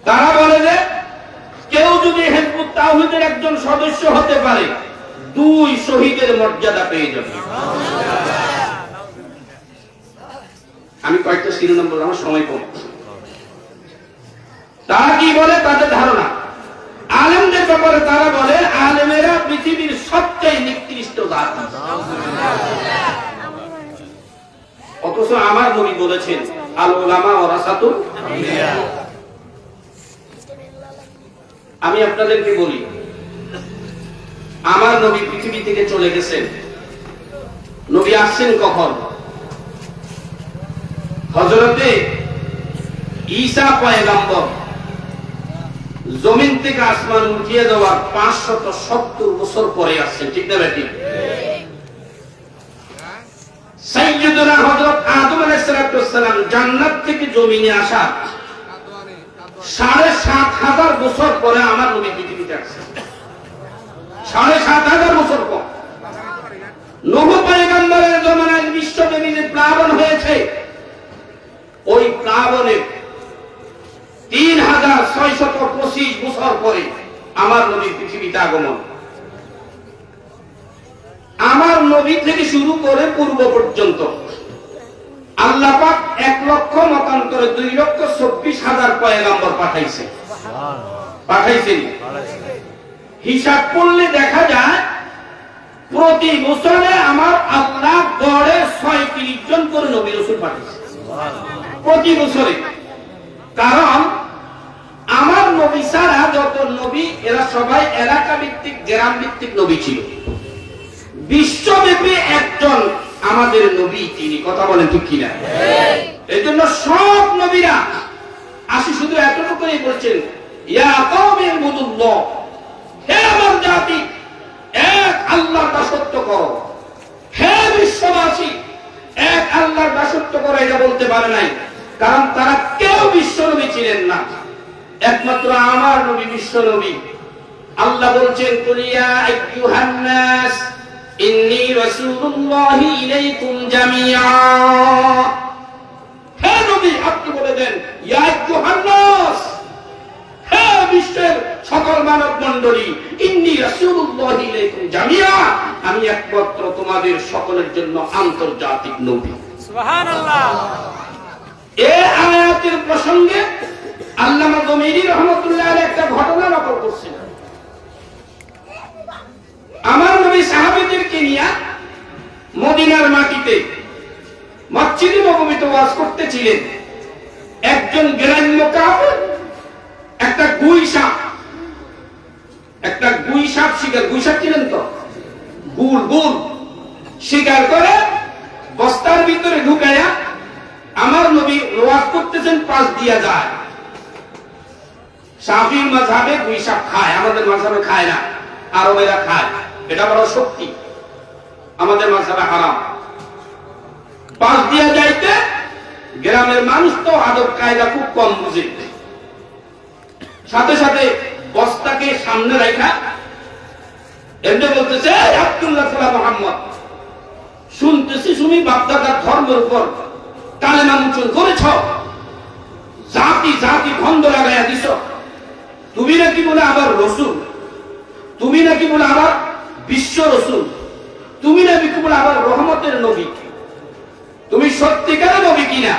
তারা বলে যে কেউ যদি হিজবুত তাওহীদের একজন সদস্য হতে পারে 2 শহীদের মর্যাদা পেয়ে যাবে। আমি কয়েকটা শিরোনাম বলবো, আমার সময় কম। তারা কি বলে? তাদের ধারণা আলেমদের ব্যাপারে তারা বলে আলেমেরা পৃথিবীর সবচেয়ে নিকৃষ্ট জাতি। বলেছেন আল উলামা ওয়ারাসাতুল আম্বিয়া। আমি আপনাদেরকে বলি, আমার নবী পৃথিবী থেকে চলে গেছেন। নবী আসছেন কখন? হযরতে ঈসা পয়গম্বর জমিন থেকে আসমান উঠিয়ে দেওয়ার 570 বছর পরে আসছেন, ঠিক না বেটি? সাইয়্যিদুনা হযরত আদম আলাইহিস সালাম জান্নাত থেকে জমিনে আসা ৭,৫০০ বছর পরে আমার নবী পৃথিবীতে আসছেন। ৭,৫০০ বছর পর নূহ পয়গম্বরের জমানায় বিশ্বব্যাপী যে প্লাবন হয়েছে, ওই প্লাবনে ৩,৬২৫ বছর পরে আমার নবী পৃথিবীতে আগমন। আমার নবী থেকে শুরু করে পূর্ব পর্যন্ত আল্লাহ পাক ১,০০,০০০ মতান্তরে ২,২৪,০০০ পয়গম্বর পাঠাইছেন। হিসাব করলে দেখা যায় প্রতি বছরে আমার আল্লাহ গড়ে ৩৬ জন করে নবী রাসূল পাঠিয়েছেন প্রতি বছরে। কারণ আমার নবী ছাড়া যত নবী এরা সবাই এলাকা ভিত্তিক, গ্রাম ভিত্তিক নবী ছিল। বিশ্বব্যাপী একজন আমাদের নবী তিনি, কথা বলেন ঠিক কিনা? এই জন্য সব নবীরা আসি শুধু এতটুকুই বলছেন, ইয়া কওমি ইবুদুল্লাহ, হে আমার জাতি, এক আল্লাহর দাসত্ব করো। হে বিশ্ববাসী, এক আল্লাহর দাসত্ব করো, এটা বলতে পারে নাই, কারণ তারা কেউ বিশ্ব নবী ছিলেন না, একমাত্র আমার নবী বিশ্ব নবী। আল্লাহ বলছেন, কুলিয়া আইয়ুহান নাস ইন্নী রাসূলুল্লাহি ইলাইকুম জামিআ। হে নবী, আপনি বলে দেন, ইয়া আইয়ুহান নাস, হে বিশ্বের সকল মানব মণ্ডলী, ইন্নী রাসূলুল্লাহি ইলাইকুম জামিআ, আমি একমাত্র তোমাদের সকলের জন্য আন্তর্জাতিক নবী। সুবহানাল্লাহ। এই আয়াতের প্রসঙ্গে আল্লামা জুমাইরি রাহমাতুল্লাহ আলাইহি একটা ঘটনা নকল করছেন। আমার নবী সাহাবীদেরকে নিয়ে মদিনার মাটিতে মসজিদে নববীতে ওয়াজ করতেছিলেন। একজন গ্রাম্য কাফের একটা গুই সাপ শিকার, গুই সাপ ছিলেন তো, গুল শিকার করে বস্তার ভিতরে ঢুকায়া আমার নবী ওয়াজ করতেছেন, পাশ দিয়া যায়। শাফিঈ মাযহাবে গুই সাপ খায়, আমাদের মাযহাবে খায় না, আরবেরা খায়, এটা বড় শক্তি, আমাদের মাযহাবে হারাম। পাশ দিয়া যাইতে গ্রামের মানুষ তো আদব কায়দা খুব কম বুঝে, সাথে সাথে বস্তাকে সামনে রাখা এমনি বলতেছে, আব্দুল্লাহ সাল্লাহ মুহাম্মদ, শুনতেছি তুমি বাপদাদার ধর্মের উপর কালেমা মুচন করেছ, জাতি জাতি বন্ধ লাগাইয়া দিছ, তুমি নাকি বলে আবার রসুল, তুমি নাকি বলে আবার বিশ্ব রসুল, তুমি নাকি বলে আবার রহমতের নবী, তুমি সত্যিকারের নবী কিনা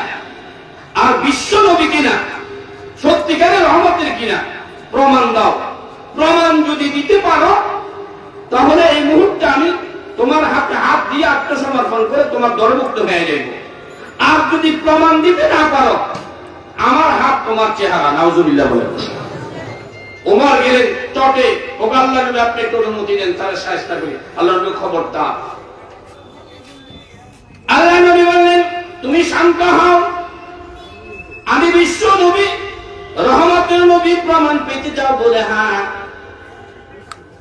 আর বিশ্ব নবী কিনা, সত্যিকারের রহমতের কিনা প্রমাণ দাও। প্রমাণ যদি দিতে পারো তাহলে এই মুহূর্তে আমি তোমার হাতে হাত দিয়ে আত্মসমর্পণ করে তোমার দরমুক্ত হয়ে যাইব। আর যদি প্রমাণ দিতে না পারো, আমার হাত তোমার চেহারা, নাউজুবিল্লাহ বলে। ওমর গেলেন চটে, ওকে আল্লাহ নবী আপনি একটু অনুমতি দেন, তাহলে শায়েস্তা করি। আল্লাহ নবী খবরদার। আল্লাহ নবী বললেন, তুমি শান্ত হও, আমি বিশ্ব নবী, রহমতের নবী, প্রমাণ পেতে চাও বলে? হ্যাঁ।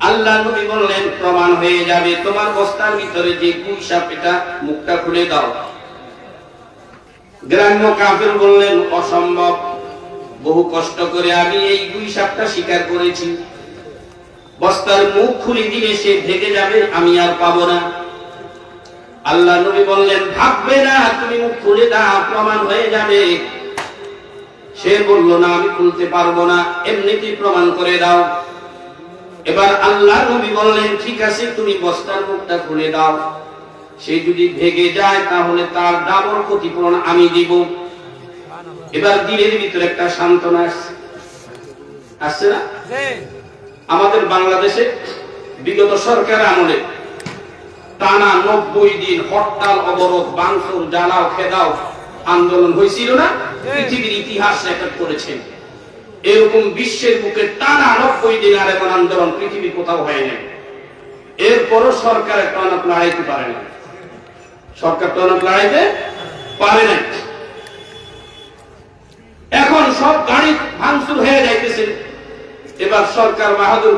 আল্লাহ নবী বললেন, প্রমাণ হয়ে যাবে, তোমার বস্তার ভিতরে যে গুই সাপ, এটা মুখটা খুলে দাও। গ্রাম্য কাফের বললেন, অসম্ভব, বহু কষ্ট করে আমি এই গুই সাপটা শিকার করেছি, বস্তার মুখ খুলে দিলে সে ঢেকে যাবে, আমি আর পাবো না। আল্লাহ নবী বললেন, ভাববে না, তুমি মুখ খুলে দাও, প্রমাণ হয়ে যাবে। সে বলল, না, আমি খুলতে পারবো না, এমনিতেই প্রমাণ করে দাও। এবার আল্লাহ নবী বললেন, ঠিক আছে, তুমি বস্তার মুখটা খুলে দাও, সে যদি ভেঙে যায় তাহলে তার ডাবল ক্ষতিপূরণ আমি দিব। এবার দিলের ভিতরে একটা সান্ত্বনা আসছে না? আমাদের বাংলাদেশে বিগত সরকার আমলে টানা 90 দিন হরতাল, অবরোধ, ভাঙচুর, জ্বালাও, খেদাও, আন্দোলন হয়েছিল না? পৃথিবীর ইতিহাস রেকর্ড করেছেন। এরকম বিশ্বের বুকে টানা 90 দিন আর এমন আন্দোলন পৃথিবী কোথাও হয় নাই। এরপরও সরকার টনক লড়াইতে পারে না, সরকার টনক লড়াইতে পারে না। এখন সব গাড়ি ভাঙচুর হয়ে যাইতেছে। এবার সরকার বাহাদুর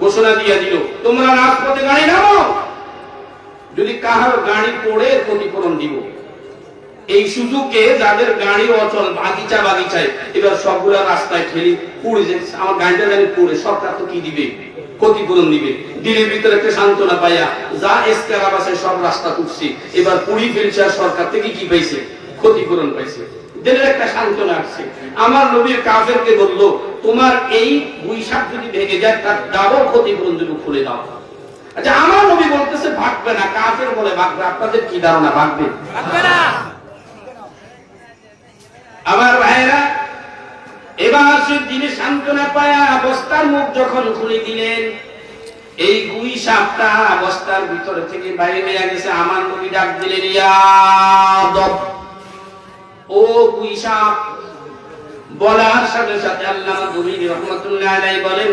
ঘোষণা দিয়ে দিল, তোমরা রাজপথে গাড়ি নামাও, যদি কাহার গাড়ি পড়ে ক্ষতিপূরণ দিব। এই সুযোগে যাদের গাড়ি অচল বাগিচায়, এবার সবগুলা রাস্তায় ঠেলি পুড়ে যাচ্ছে। আমার গাড়িটা জানি পড়ে, সরকার তো কি দিবে? ক্ষতিপূরণ দিবে। দিনের ভিতরে একটা সান্ত্বনা পাইয়া যা এসকারাব আছে সব রাস্তা তুলছে, এবার পুড়ি ফেলছে, আর সরকার থেকে কি পাইছে? ক্ষতিপূরণ পাইছে। দিনের একটা সান্ত্বনা আসছে। আমার নবীর কাফেরকে বললো, তোমার এই বৈশাখ যদি ভেঙে যায় তার ডাবল ক্ষতিপূরণ যদি খুলে দাও। আচ্ছা, আমার নবী বলতেছে ভাগবে না, কাফের বলে ভাগবে। আপনাদের কি ধারণা ভাগবে? আমার ভাইরা, এবার সে দিনে সান্ত্বনা পায়া বস্তার মুখ যখন খুলে দিলেন, এই গুই সাপটা বস্তার ভিতরে থেকে বাইরে বেরিয়ে গেছে। আমার নবী ডাক দিলেন, ইয়া দব, ও গুই সাপ। বলার সাথে সাথে আল্লামা দুরুনি রাহমাতুল্লাহ আলাইহি বলেন,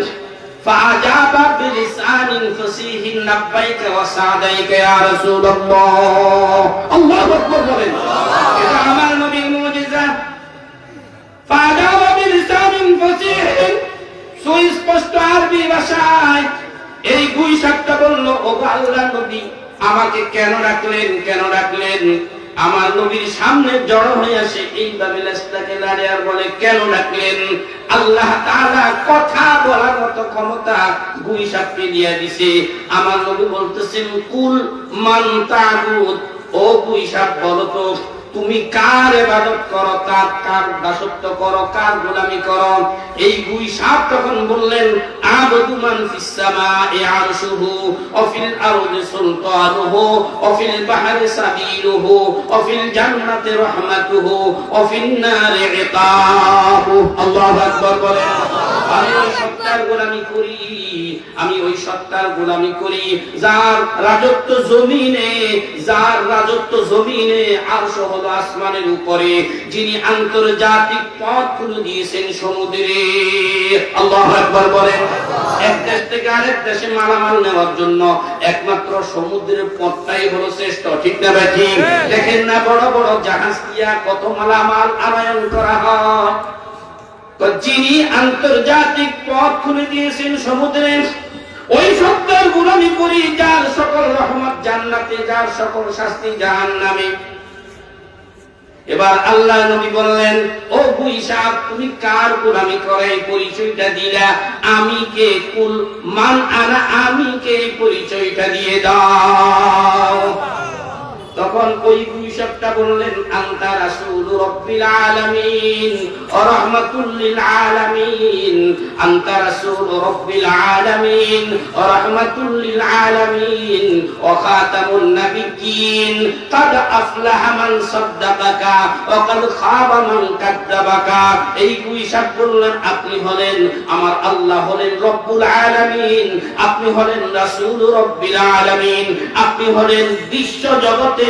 ফাআজাবা বিলিসানিন ফাসিহিন লাব্বাইকা ওয়া সাদাইকা ইয়া রাসূলুল্লাহ। আল্লাহু আকবার বলেন। এটা আমার নবীর মুজিজা। ফাআজাবা বিলিসানিন ফাসিহিন, সুস্পষ্ট আরবি ভাষায় এই গুই সাপটা বলল, ও আল্লাহর নবী, আমাকে কেন ডাকলেন? কেন ডাকলেন? আমার নবীর সামনে জড়ো হয়ে আসে, এইভাবে লেজটাকে নাড়ে আর বলে, কেন ডাকলেন? আল্লাহ তাআলা কথা বলার মতো ক্ষমতা গুই সাপকে দিয়ে দিছে। আমার নবী বলতেছেন, কুল মান তা'বুদ, ও গুই সাপ বলো তো, তুমি কার ইবাদত করো, কার দাসত্ব করো, কার গোলামি করো? এই গুই সাপ তখন বললেন, আবদু মান ফিস সামা'i আরশুহু ওয়া ফিল আরদি সুলতানুহু ওয়া ফিল বাহরি সাবিলুহু ওয়া ফিল জান্নাতি রাহমাতুহু ওয়া ফিন নারি ইকাবু। আল্লাহু আকবার বলেন। আমি ওই সত্তার গোলামি করি, আমি ওই সত্তার গোলামি করি যার রাজত্ব জমিনে, যার রাজত্ব জমিনে, আরশ হলো আসমানের উপরে, যিনি আন্তর্জাতিক পথ খুলে দিয়েছেন সমুদ্রে। আল্লাহু আকবার বলেন। এক দেশ থেকে আরেক দেশে মালামাল নেওয়ার জন্য একমাত্র সমুদ্রের পথটাই হলো শ্রেষ্ঠ, ঠিক না ভাই? ঠিক। দেখেন না বড় বড় জাহাজ দিয়া কত মালামাল আনয়ন করা হয়। যিনি আন্তর্জাতিক পথ খুলে দিয়েছেন সমুদ্রে, ওই সত্তার গোলামি করি যার সকল রহমত জান্নাতে, যার সকল শাস্তি জাহান্নামে। এবার আল্লাহ নবী বললেন, ও গুই সাপ, তুমি কার গোলামি করে পরিচয়টা দিলা? আমি কে? কুল মান আনা, আমি কে পরিচয়টা দিয়ে দাও। তখন ওই গুই সাপটা বললেন, আনতা রাসূলু রাব্বিল আলামিন ওয়া রাহমাতুল লিল আলামিন, আনতা রাসূলু রাব্বিল আলামিন ওয়া রাহমাতুল লিল আলামিন ওয়া খাতামুন নাবিয়্যিন, কাদ আফলাহা মান সাদ্দাকাকা ওয়া কাদ খাবা মান কাযযাবাকা। এই গুই সাপ বললেন, আপনি হলেন আমার আল্লাহ, হলেন রব্বুল আলামিন, আপনি হলেন রাসূল রাব্বিল আলামিন, আপনি হলেন বিশ্ব জগতের,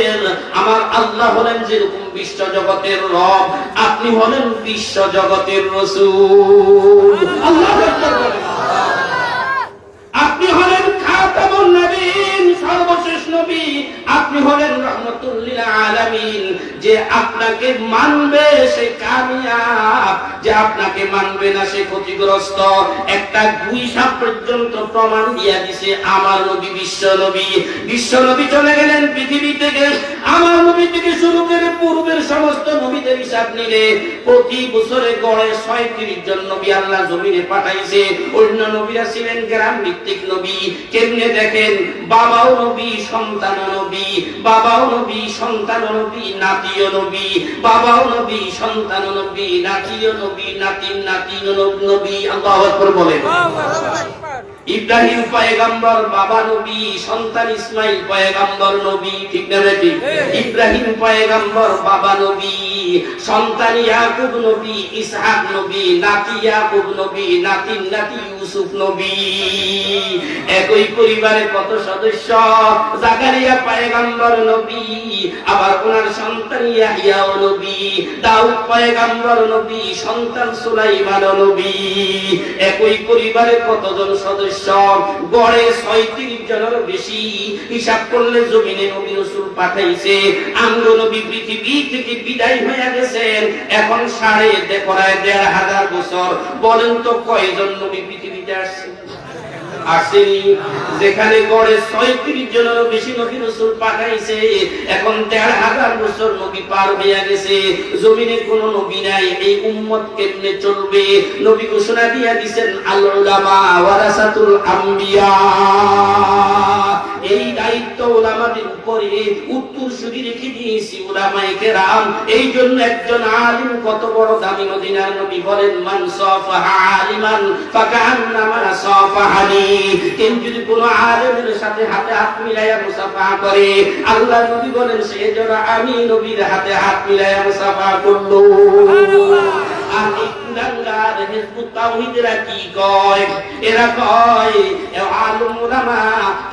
আমার আল্লাহ হলেন যেরকম বিশ্ব জগতের রব, আপনি হলেন বিশ্ব জগতের রাসূল। আল্লাহু আকবার বলেন। আপনি হলেন খাতামুন নবীন, সর্বশেষ নবী, আপনি হলেন রাহমাতুল লিল আলামিন। যে আপনাকে মানবে সে কামিয়াব, যে আপনাকে মানবে না সে ক্ষতিগ্রস্ত। একটা গুই সাপ পর্যন্ত প্রমাণ দিয়া দিছে আমার নবী বিশ্ব নবী। বিশ্ব নবী চলে গেলেন পৃথিবী থেকে। আমার নবী থেকে শুরু করে পূর্বের সমস্ত নবীদের হিসাব নিলে প্রতি বছরে গড়ে 36 জন নবী আল্লাহ জমিনে পাঠাইছে। অন্য নবীরা ছিলেন গ্রাম ভিত্তিক নবী। কেমনে দেখেন, বাবাও নবী, সন্তান নবী, বাবাও নবী, সন্তান নবী, নাতিও নবী, বাবাও নবী, সন্তান নবী, নাতিও নবী, নাতির নাতি নবী। আল্লাহু আকবার বলেন। ইব্রাহিম পয়গম্বর বাবা নবী, সন্তান ইসমাইল পয়গম্বর নবী, ঠিক না বেটি? ইব্রাহিম পয়গম্বর বাবা নবী, সন্তান ইয়াকুব নবী, ইসহাক নবী, নাতি ইয়াকুব নবী, নাতি নাতি ইউসুফ নবী। একই পরিবারে কত সদস্য? জাকারিয়া পয়গম্বর নবী, আবার ওনার সন্তান ইয়াহইয়া নবী, দাউদ পয়গম্বর নবী, সন্তান সুলাইমান নবী। একই পরিবারে কতজন সদস্য? গড়ে 36 জনের বেশি। হিসাব করলে জমিনে নবী রাসূল পাঠাইছে। আমর নবী পৃথিবী থেকে বিদায় হয়ে গেছেন এখন 1,500 বছর। বলেন তো কয়জন নবী পৃথিবীতে আসছে? আসেনি। যেখানে গড়ে 36 জনেরও বেশি নবী রাসূল পাঠাইছে, এখন 1,500 বছর নবী পার হয়ে গেছে, জমিনে কোনো নবী নাই। এই উম্মত কেমনে চলবে? নবী ঘোষণা দিয়ে দিবেন, আল উলামা ওয়ারাসাতুল আম্বিয়া। এই দায়িত্ব উলামাদের উপরে উত্তরসূরি রেখে দিয়েছি উলামায়ে কেরাম। এই জন্য একজন আলিম কত বড় দামি। মদিনার নবী বলেন, মান সাফাহা আলিমান ফাকান্নামা সাফাহানি। কেউ যদি কোনো আলেমের সাথে হাতে হাত মিলাইয়া মুসাফাহা করে, আল্লাহর নবী বলেন সে যেন আমি নবীর হাতে হাত মিলাইয়া মুসাফাহা করলো। আর এই কুলাঙ্গার হিজবুত তাওহীদরা কি কয়? এরা কয় আলেম উলামা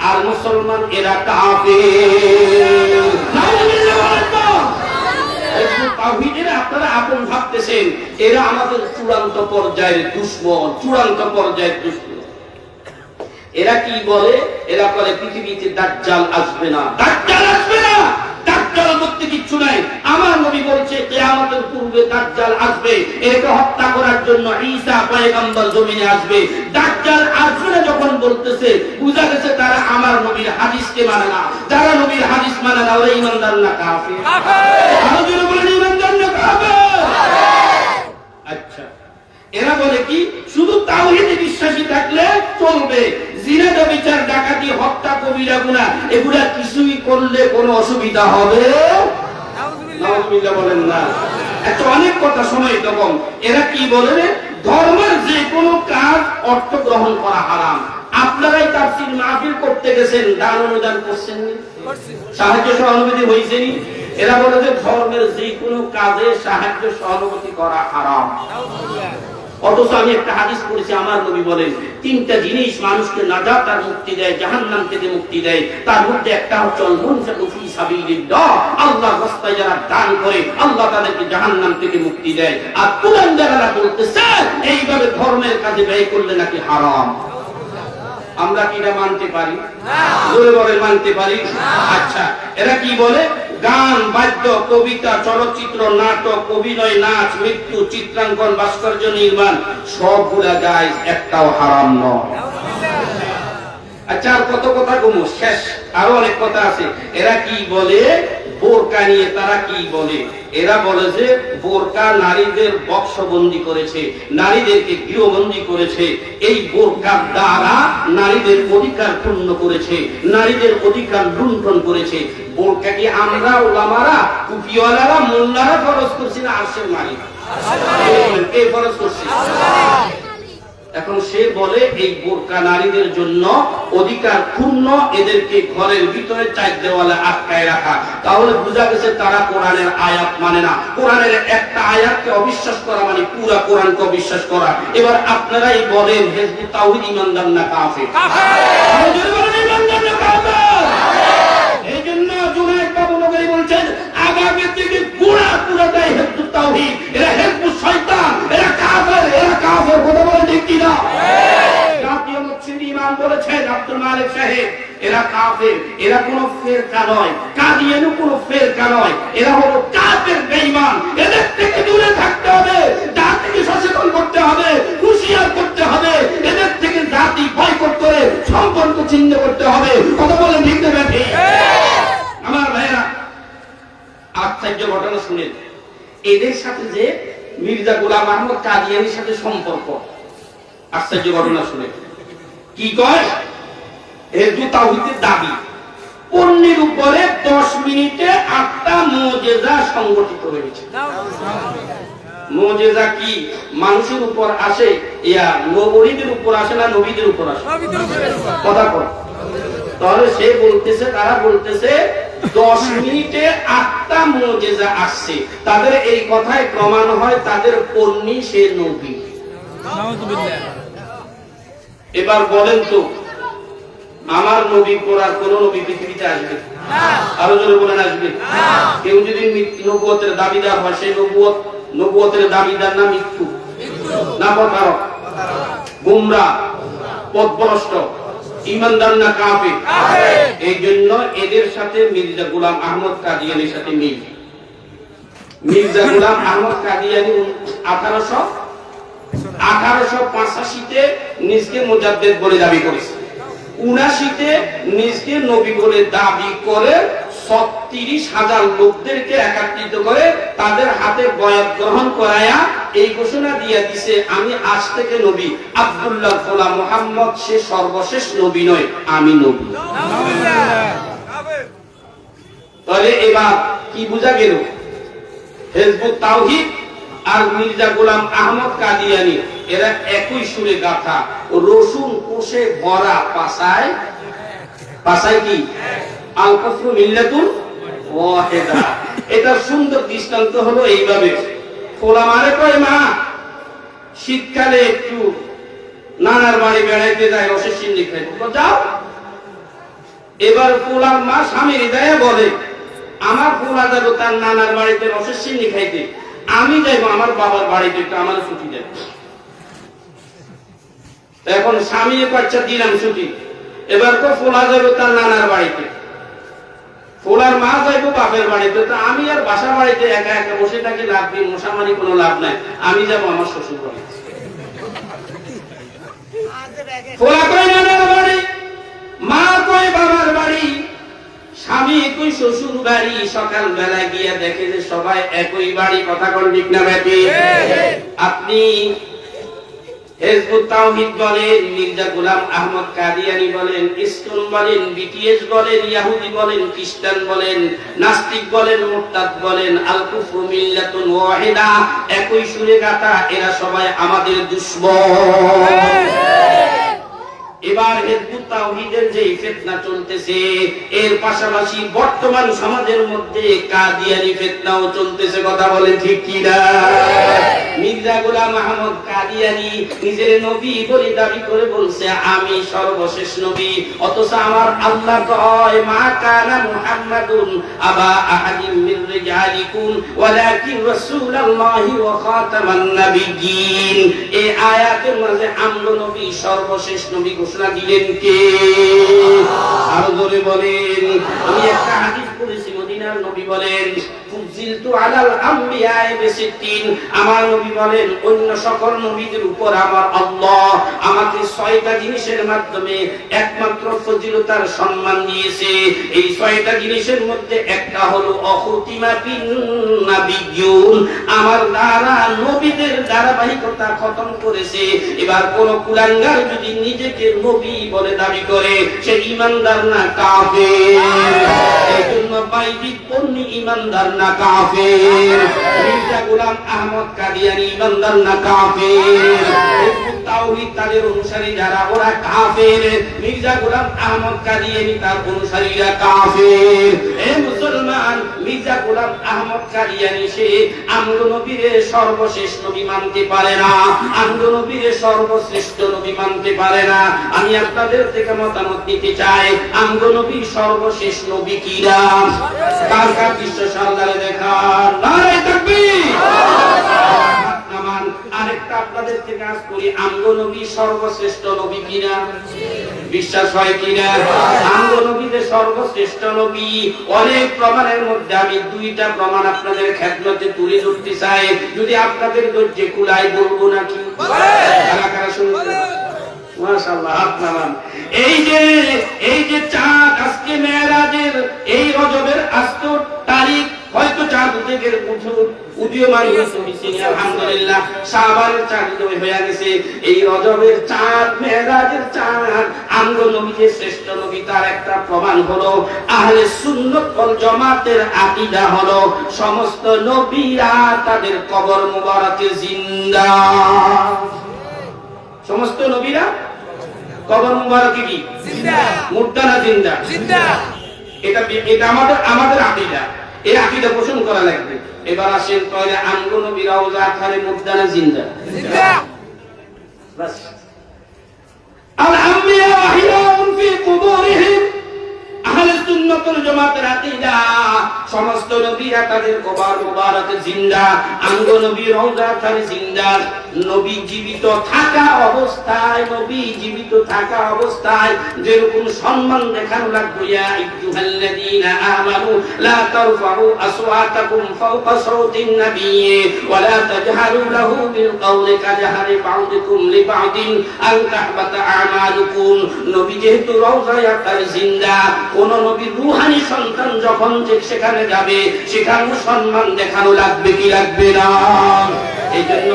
আর মুসলমান এরা কাফের। নাউযুবিল্লাহ বলেন তো। হিজবুত তাওহীদরা আপনারা আপন ভাবতেছেন, এরা আমাদের চূড়ান্ত পর্যায়ের দুশমন, চূড়ান্ত পর্যায়ের দুশমন। এরা কি বলে? এরা বলে পৃথিবীতে দাজ্জাল আসবে না, দাজ্জাল আসবে না, দাজ্জাল বলতে কিচ্ছু নাই। আমার নবী বলছে কিয়ামতের পূর্বে দাজ্জাল আসবে, একে হত্যা করার জন্য ঈসা পয়গম্বর জমিনে আসবে। দাজ্জাল আসবে না যখন বলতেছে, বুঝা গেছে তারা আমার নবীর হাদিসকে মানে না। যারা নবীর হাদিস মানে না ওরা ঈমানদার না কাফের? কাফের বলেন ঈমানদার না কাফের? আচ্ছা, এরা বলে কি শুধু তাওহীদে বিশ্বাসী থাকলে চলবে, জিনা ব্যভিচার ডাকাতি হত্যা কবিরা গুনাহ এগুলা কিছুই করলে কোনো অসুবিধা হবে নাউযুবিল্লাহ বলেন না। এত অনেক কথা সময় তখন এরা কি বলে? ধর্মের যে কোনো কাজ অর্থ গ্রহণ করা হারাম। আপনারাই তাফসীর মাহফিল করতে গেছেন, দান অনুদান করছেন নি? সাহায্য সহানুভূতি হইছেনি? এরা বলে যে ধর্মের যে কোনো কাজে সাহায্য সহানুভূতি করা হারাম। অথচ আমি একটা হাদিস পড়েছি, আমার নবী বলেন 3টা জিনিস মানুষকে নাজাত আর মুক্তি দেয়, জাহান্নাম থেকে মুক্তি দেয়। তার মধ্যে একটা হচ্ছে আল মুনফিকু ফি সাবিলিল্লাহ, আল্লাহর রাস্তায় যারা দান করে আল্লাহ তাদেরকে জাহান্নাম থেকে মুক্তি দেয়। আর কুলাঙ্গাররা বলতেছে এইভাবে ধর্মের কাজে ব্যয় করলে নাকি হারাম। আমরা কি এটা মানতে পারি? জোরে বলে মানতে পারি? আচ্ছা, এরা কি বলে? গান, বাদ্য, কবিতা, চলচ্চিত্র, নাটক, অভিনয়, নাচ, মৃত্যু, চিত্রাঙ্কন, ভাস্কর্য নির্মাণ সবগুলা জায়েজ, একটাও হারাম নয়। আচ্ছা, আর কত কথা কমু, শেষ আরো অনেক কথা আছে। এরা কি বলে? বোরকা নিয়ে তারা কি বলে? এরা বলে যে বোরকা নারীদের বক্সবন্দি করেছে, নারীদেরকে গৃহবন্দী করেছে। এই বোরকার দ্বারা নারীদের অধিকার পূর্ণ করেছে, নারীদের অধিকার লুণ্ঠন করেছে। বোরকা কি আমরা ওলামারা, কুফিওয়ালারা, মোল্লারা ফরজ করছি না আরশের মালিক? কে ফরজ করছে? এখন সে বলে এই বোরকা নারীদের জন্য অধিকার পূর্ণ, এদেরকে ঘরের ভিতরে 4 দেওয়ালে আটকায় রাখা। তাহলে বোঝা গেছে তারা কোরআনের আয়াত মানে না। কোরআনের একটা আয়াতকে অবিশ্বাস করা মানে পুরো কোরআনকে অবিশ্বাস করা। এবার আপনারাই বলেন হিজবুত তাওহীদ ঈমানদার না কাফের? এই জন্য জুনায়েদ বাবু নগরী বলছেন আগামী থেকে পুরাটাই হিজবুত তাওহীদ, এরা হিজবুত শয়তান, এরা কাফের, এরা কাফের। কথা বলেন ঠিক কি না? জাতীয় মুফতি ইমাম বলেছেন আব্দুল মালিক সাহেব, এরা কাফের, এরা কোনো ফেরকা নয়, কাদিয়ানি কোনো ফেরকা নয়, এরা হলো কাফের, বেঈমান। এদের থেকে দূরে থাকতে হবে, জাতিকে সচেতন করতে হবে, হুঁশিয়ার করতে হবে, এদের থেকে জাতি বয়কট করে সম্পর্ক ছিন্ন করতে হবে। কথা বলেন ঠিক না ঠিক? আমার ভাইরা, আশ্চর্য ঘটনা শুনেন। এদের সাথে যে মির্জা গোলাম আহমদ কাদিয়ানির সাথে সম্পর্ক, আশ্চর্য ঘটনা শুনে কি কয়? হিজবুত তাওহীদের দাবি পণ্যের উপরে 10 মিনিটে 8টা মুজিজা সংগঠিত হয়েছে। মুজিজা কি মানুষের উপর আসে, ইয়া নবীদের উপর আসে না নবীদের উপর আসে? কথা কর। তাহলে সে বলতেছে, তারা বলতেছে 10 মিনিটে 8টা মুজিজা আসছে। তাদের এই কথায় প্রমাণ হয় তাদের পণ্যি সে নবী। এবার বলেন তো, আমার নবী পড়ার কোন নবী পৃথিবীতে আসবে? আরো জোরে বলেন আসবে? কেউ যদি নবুয়তের দাবিদার হয়, সেই নবুয়তের দাবিদার না মৃত্যু না প্রতারক, গুমরাহ, পথভ্রষ্ট, ঈমানদার না কাফির? এই জন্য এদের সাথে মির্জা গোলাম আহমদ কাদিয়ানির সাথে মিল। মির্জা গোলাম আহমদ কাদিয়ানি 1885-তে নিজকে মুজাদ্দিদ বলে দাবি করেছে। 79-তে নিজকে নবী বলে দাবি করে 36,000 লোকদেরকে একত্রিত করে তাদের হাতে বয়াত গ্রহণ করায়া এই ঘোষণা দিয়ে দিছে, আমি আজ থেকে নবী, আব্দুল্লাহ গোলাম মুহাম্মদ সে সর্বশেষ নবী নয়, আমি নবী। তাহলে এবার কি বোঝা গেল? হিজবুত তাওহীদ আর মির্জা গোলাম আহমদ কাদিয়ানি এরা একই সুরে গাথা। রসুন কোষে ভরা পাছায় পাছায় কি আল কুফরু মিল্লাতুন ওয়াহিদা। এটা সুন্দর দৃষ্টান্ত হলো এইভাবে, ফোলা মারে কয় মা শীতকালে একটু নানার বাড়ি বেড়াইতে যায়, রসের সিন্নি খাইতে যাও। এবার ফোলার মা স্বামীর হৃদয়ে বলে, আমার ফোলা যাবো তার নানার বাড়িতে রসের সিন্নি খাইতে, আমি যাইবো আমার বাবার বাড়িতে, একটু আমার ছুটি দেব। এখন স্বামী বাচ্চা দিলাম ছুটি, এবার তো ফোলা যাইবো তার নানার বাড়িতে, ফোলার মা যাইবো বাপের বাড়িতে, তো আমি আর বাসা বাড়িতে একা একা বসে থাকি, লাভ নেই, মশামারি কোনো লাভ নাই, আমি যাবো আমার শ্বশুর বাড়িতে। ফোলা কই নানার বাড়ি, মা কই বাবার বাড়ি, স্বামী কই শ্বশুর বাড়ি। সকাল বেলা গিয়ে দেখে যে সবাই একই বাড়ি। কথা কোন ঠিক না বেটি? আপনি হিজবুত তাওহীদ বলেন, মির্জা গোলাম আহমদ কাদিয়ানি বলেন, ইসকন বলেন, বিটিএস বলেন, ইহুদি বলেন, খ্রিস্টান বলেন, নাস্তিক বলেন, মুরতাদ বলেন, আল কুফরু মিল্লাতুন ওয়াহিদা, একই সুরে গাথা, এরা সবাই আমাদের দুশমন। এবার হিজবুত তাওহীদের যে ফিতনা চলতেছে, এর পাশাপাশি বর্তমান সমাজের মধ্যে কাদিয়ানি ফিতনাও চলতেছে। কথা বলেন ঠিক কি না? মির্জা গোলাম আহমদ কাদিয়ানি নিজের নবী বলে দাবি করে বলছে, আমি সর্বশেষ নবী, অথচ আমার আল্লাহ কয়, মা কানা মুহাম্মাদুন আবা আহাদিম মির রিজালিকুম ওয়ালাকিন রাসূলুল্লাহি ওয়া খাতামান নাবিয়্যিন। এই আয়াতের মাঝে আমরা নবী সর্বশেষ নবী ঘোষণা দিলেন কে? আরো জোরে বলেন। আমি একটা হাদিস পড়েছি, মদিনার নবী বলেন, ফুজিলতু আলাল আমবিয়ায়ে বিসিত্তিন, আমার নবী বলেন অন্য সকল নবীদের উপর আমার আল্লাহ আমাকে 6টা জিনিসের মাধ্যমে একমাত্র ফজিলতার সম্মান দিয়েছে। এই 6টা জিনিসের মধ্যে একটা হলো অখতিমা বিন নাবিয়্যুন, আমার দ্বারা নবীদের ধারাবাহিকতা খতম করেছে। এবার কোন কুলাঙ্গার যদি নিজেকে নবী বলে দাবি করে, সে ঈমানদার না কাফের। এইজন্য বাইজিদ পন্নী ঈমানদার না কাফের, মির্জা গোলাম আহমদ কাদিয়ানি ঈমানদার না কাফের, হিজবুত তাওহীদ তাদের অনুসারী যারা ওরা কাফের, মির্জা গোলাম আহমদ কাদিয়ানি তার অনুসারীরা কাফের। হে মুসলমান, মির্জা গোলাম আহমদ কাদিয়ানি সে আমগো নবীর সর্বশেষ নবী মানতে পারে না, আমগো নবীর সর্বশ্রেষ্ঠ নবী মানতে পারে না। আমি আপনাদের থেকে মতামত নিতে চাই, আমগো নবী সর্বশেষ নবী কিরা? কার কার বিশ্ব সালদারে দেখান নারে তাকবীর। আরেকটা আপনাদের থেকে আজ করি, আমগো নবী সর্বশ্রেষ্ঠ নবী কিনা? বিশ্বাস হয় কিনা? আমগো নবীদের সর্বশ্রেষ্ঠ নবী। অনেক প্রমাণের মধ্যে আমি 2টা প্রমাণ আপনাদের খেদমতে তুলে ধরতে চাই, যদি আপনাদের ধৈর্য কুলায় বলবো নাকি? কারা কারা শুনতে? মাশাআল্লাহ, হাত নামান। এই যে চাঁদ আজকে মেরাজের এই রজবের আস্ত তারিখ, হয়তো চাঁদ উদীয়মান হয়েছে আলহামদুলিল্লাহ। শাবানের চাঁদ উদয় হয়ে গেছে, এই রজবের চাঁদ মেরাজের চাঁদ আমগো নবী যে শ্রেষ্ঠ নবী তার একটা প্রমাণ হলো আহলে সুন্নাত ওয়াল জামাতের আকীদা হলো সমস্ত নবীরা তাদের কবর মুবারকে জিন্দা। সমস্ত নবীরা কবর মুবারকে কি জিন্দা, মুর্দা না জিন্দা? জিন্দা। এটা আমাদের আকীদা, এই আকীদা পোষণ করা লাগবে। এবার আসেন তাহলে আমগো নবী রওজা খানে মুর্দা না জিন্দা? জিন্দা। বাস আল আম্বিয়া ওয়াহিয়াউন ফি কুবুরিহিম, আহলে সুন্নাত ওয়াল জামাতের আকীদা সমস্ত নবীরা তাদের কবর মুবারকে জিন্দা, আমগো নবী রওজা খানে জিন্দা। নবী জীবিত থাকা অবস্থায়, নবী জীবিত থাকা অবস্থায় যেরকম সম্মান দেখানো লাগবে, ইয়া আইয়ুহাল্লাযীনা আমানু লা তারফাউ আসওয়াতাকুম ফাওকা সাওতিন নবী ওয়া লা তাজহারু লাহু বিল কওলি কাজহারি বা'দিকুম লিবা'দিন আন তাহবাতা আমালুকুম। নবী যেহেতু রওজায় তার জিন্দা, কোন নবীর রূহানি সন্তান যখন সেখানে যাবে সেখানেও সম্মান দেখানো লাগবে কি লাগবে না? এই জন্য